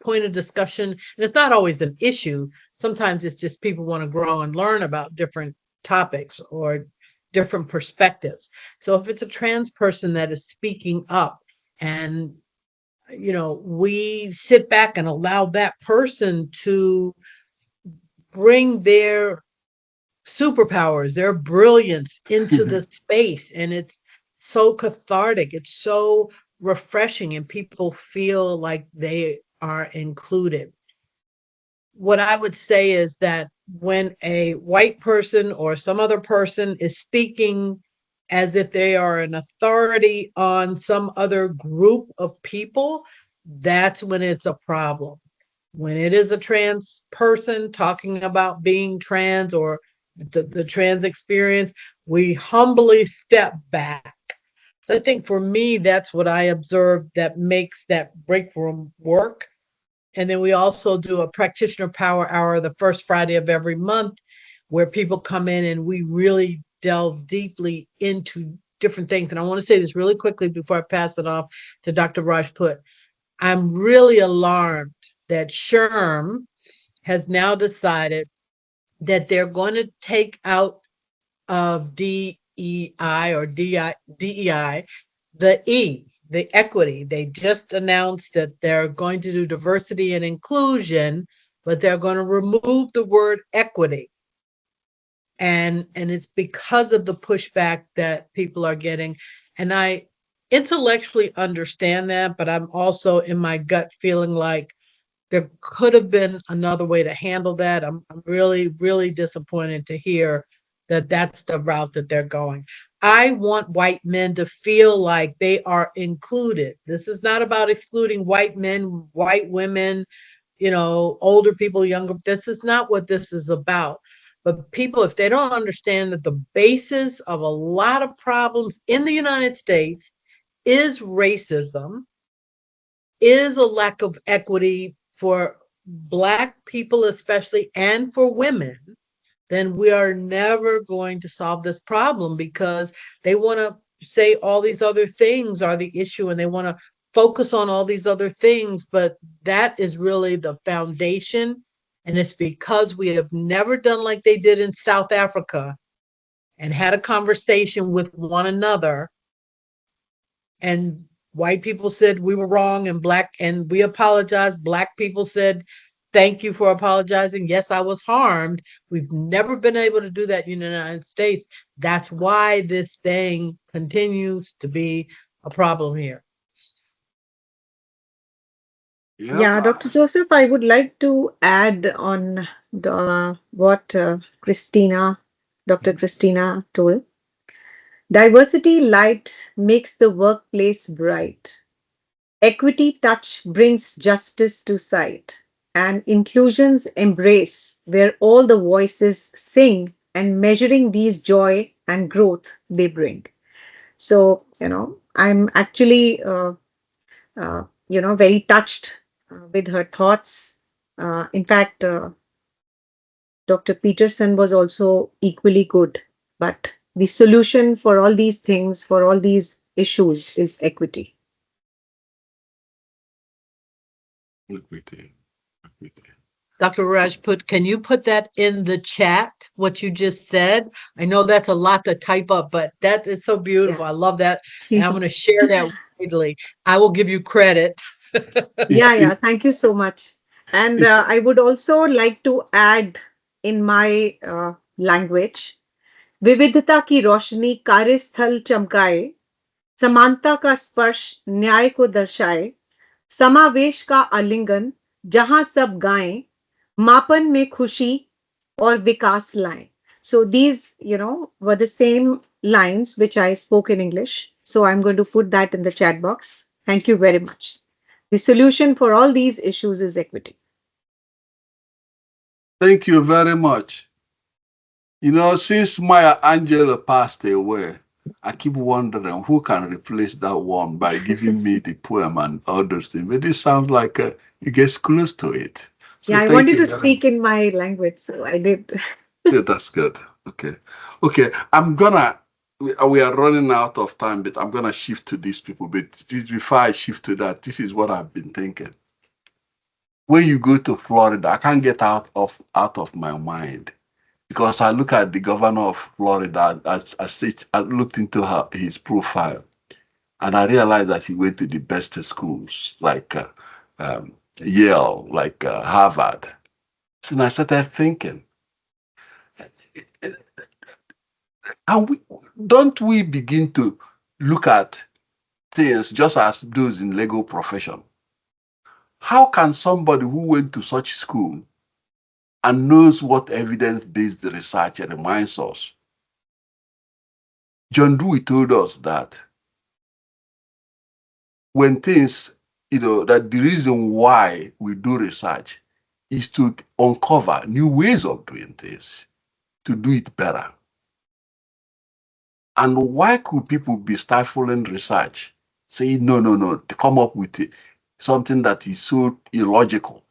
point of discussion, and it's not always an issue. Sometimes it's just people want to grow and learn about different topics or different perspectives. So if it's a trans person that is speaking up, and we sit back and allow that person to bring their superpowers, their brilliance into the space. And it's so cathartic. It's so refreshing, and people feel like they are included. What I would say is that when a white person or some other person is speaking as if they are an authority on some other group of people, that's when it's a problem. When it is a trans person talking about being trans or the trans experience, we humbly step back. So I think for me, that's what I observed that makes that break room work. And then we also do a practitioner power hour the first Friday of every month, where people come in and we really delve deeply into different things. And I want to say this really quickly before I pass it off to Dr. Rajput. I'm really alarmed that SHRM has now decided that they're going to take out of DEI or DEI the E, the equity. They just announced that they're going to do diversity and inclusion, but they're going to remove the word equity. And it's because of the pushback that people are getting. And I intellectually understand that, but I'm also in my gut feeling like there could have been another way to handle that. I'm really, really disappointed to hear that that's the route that they're going. I want white men to feel like they are included. This is not about excluding white men, white women, older people, younger. This is not what this is about. But people, if they don't understand that the basis of a lot of problems in the United States is racism, is a lack of equity for Black people, especially, and for women, then we are never going to solve this problem, because they want to say all these other things are the issue and they want to focus on all these other things. But that is really the foundation. And it's because we have never done like they did in South Africa and had a conversation with one another. And white people said we were wrong, and we apologized. Black people said, thank you for apologizing. Yes, I was harmed. We've never been able to do that in the United States. That's why this thing continues to be a problem here. Yeah, Dr. Joseph, I would like to add on what Dr. Kristina told. Diversity light makes the workplace bright. Equity touch brings justice to sight. And inclusion's embrace, where all the voices sing and measuring these joy and growth they bring. So, I'm actually, very touched with her thoughts. In fact, Dr. Peterson was also equally good. But the solution for all these things, for all these issues, is equity. Equity. Dr. Rajput, can you put that in the chat, what you just said? I know that's a lot to type up, but that is so beautiful. I love that. And I'm going to share that widely. I will give you credit. Yeah. Thank you so much. And I would also like to add in my language, विविधता की रोशनी कार्यस्थल चमकाए, समानता का स्पर्श न्याय को दर्शाए, समावेश का आलिंगन जहां सब गाएं, मापन में खुशी और विकास लाएं. So these, were the same lines which I spoke in English. So I'm going to put that in the chat box. Thank you very much. The solution for all these issues is equity. Thank you very much. You know, since Maya Angelou passed away, I keep wondering who can replace that one by giving me the poem and all those things. But this sounds like it gets close to it. So Yeah, I thank wanted you to very much. speak in my language, so I did. Yeah, that's good. Okay. Okay. We are running out of time, but I'm gonna shift to these people. But before I shift to that, this is what I've been thinking. When you go to Florida, I can't get out of my mind because I look at the governor of Florida. I looked into his profile, and I realized that he went to the best schools like Yale, like Harvard. So then I started thinking, and don't we begin to look at things just as those in legal profession? How can somebody who went to such school and knows what evidence-based research reminds us? John Dewey told us that when things, that the reason why we do research is to uncover new ways of doing things, to do it better. And why could people be stifling research, saying, no, no, no, to come up with something that is so illogical?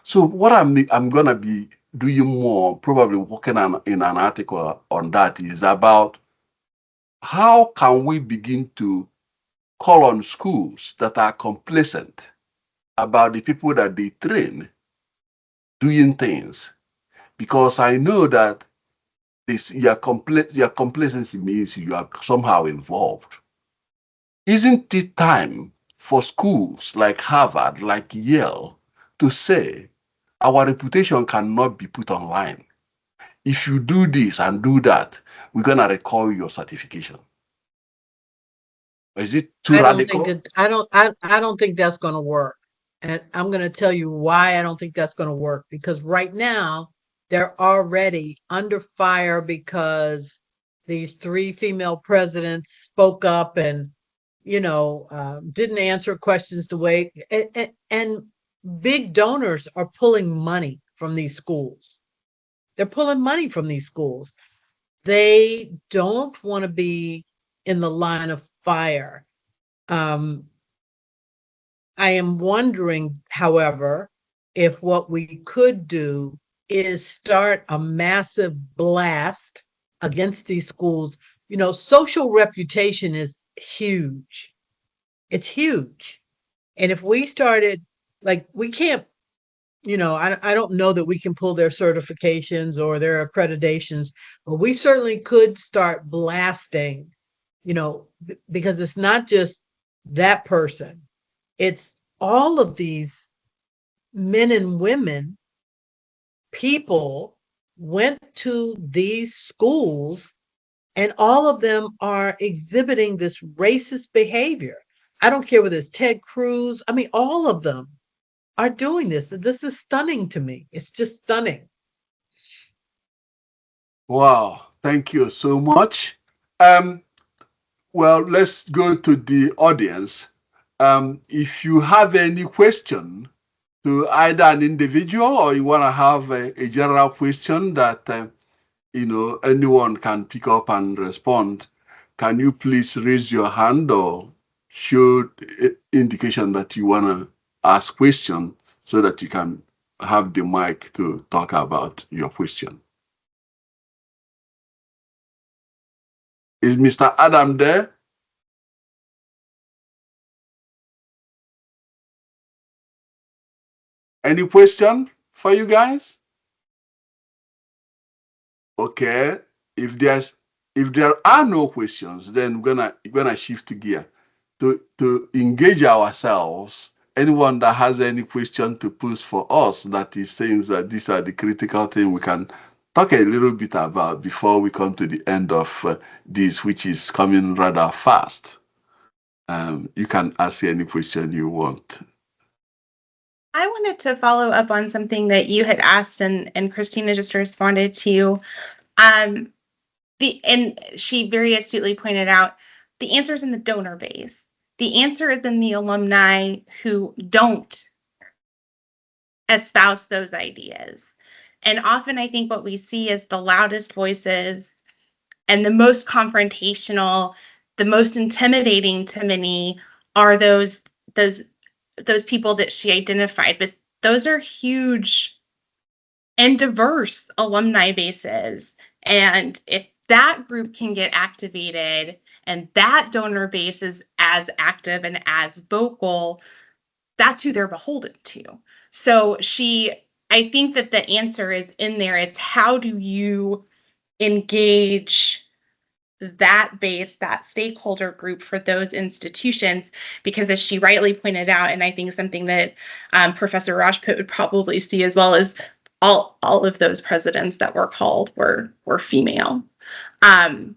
So what I'm going to be doing more, probably working in an article on that, is about how can we begin to call on schools that are complacent about the people that they train doing things, because I know that your complacency means you are somehow involved. Isn't it time for schools like Harvard, like Yale, to say our reputation cannot be put online? If you do this and do that, we're gonna recall your certification. Is it too I don't think radical? that I don't think that's going to work. And I'm going to tell you why I don't think that's going to work, because right now they're already under fire because these three female presidents spoke up and didn't answer questions the way and big donors are pulling money from these schools. They're pulling money from these schools. They don't want to be in the line of fire. Um, I am wondering, however, if what we could do is start a massive blast against these schools. Social reputation is huge. It's huge. And if we started, like, we can't, I don't know that we can pull their certifications or their accreditations, but we certainly could start blasting, because it's not just that person. It's all of these men and women, people went to these schools, and all of them are exhibiting this racist behavior. I don't care whether it's Ted Cruz. I mean, all of them are doing this. This is stunning to me. It's just stunning. Wow, thank you so much. Um, well, let's go to the audience. If you have any question to either an individual or you want to have a general question that anyone can pick up and respond, can you please raise your hand or show indication that you want to ask question so that you can have the mic to talk about your question? Is Mr. Adam there? Any question for you guys? Okay. If there are no questions, then we're gonna shift gear to engage ourselves. Anyone that has any question to pose for us that is saying that these are the critical things we can talk a little bit about before we come to the end of this, which is coming rather fast. You can ask any question you want. I wanted to follow up on something that you had asked and Kristina just responded to. Um, and she very astutely pointed out the answer is in the donor base. The answer is in the alumni who don't espouse those ideas. And often I think what we see is the loudest voices and the most confrontational, the most intimidating to many are those people that she identified with. Those are huge and diverse alumni bases. And if that group can get activated and that donor base is as active and as vocal, that's who they're beholden to. So I think that the answer is in there. It's how do you engage that base, that stakeholder group for those institutions? Because as she rightly pointed out, and I think something that Professor Rajput would probably see as well, as all of those presidents that were called were female. And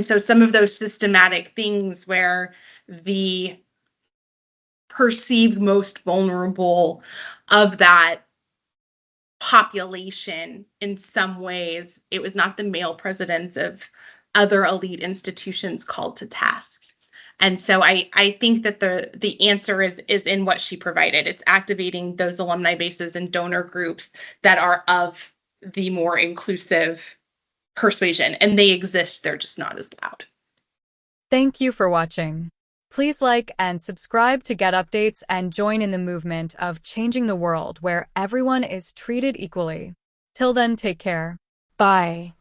so some of those systematic things where the perceived most vulnerable of that population, in some ways, it was not the male presidents of other elite institutions called to task. And so I think that the answer is in what she provided. It's activating those alumni bases and donor groups that are of the more inclusive persuasion, and they exist, they're just not as loud. Thank you for watching. Please like and subscribe to get updates and join in the movement of changing the world where everyone is treated equally. Till then, take care. Bye.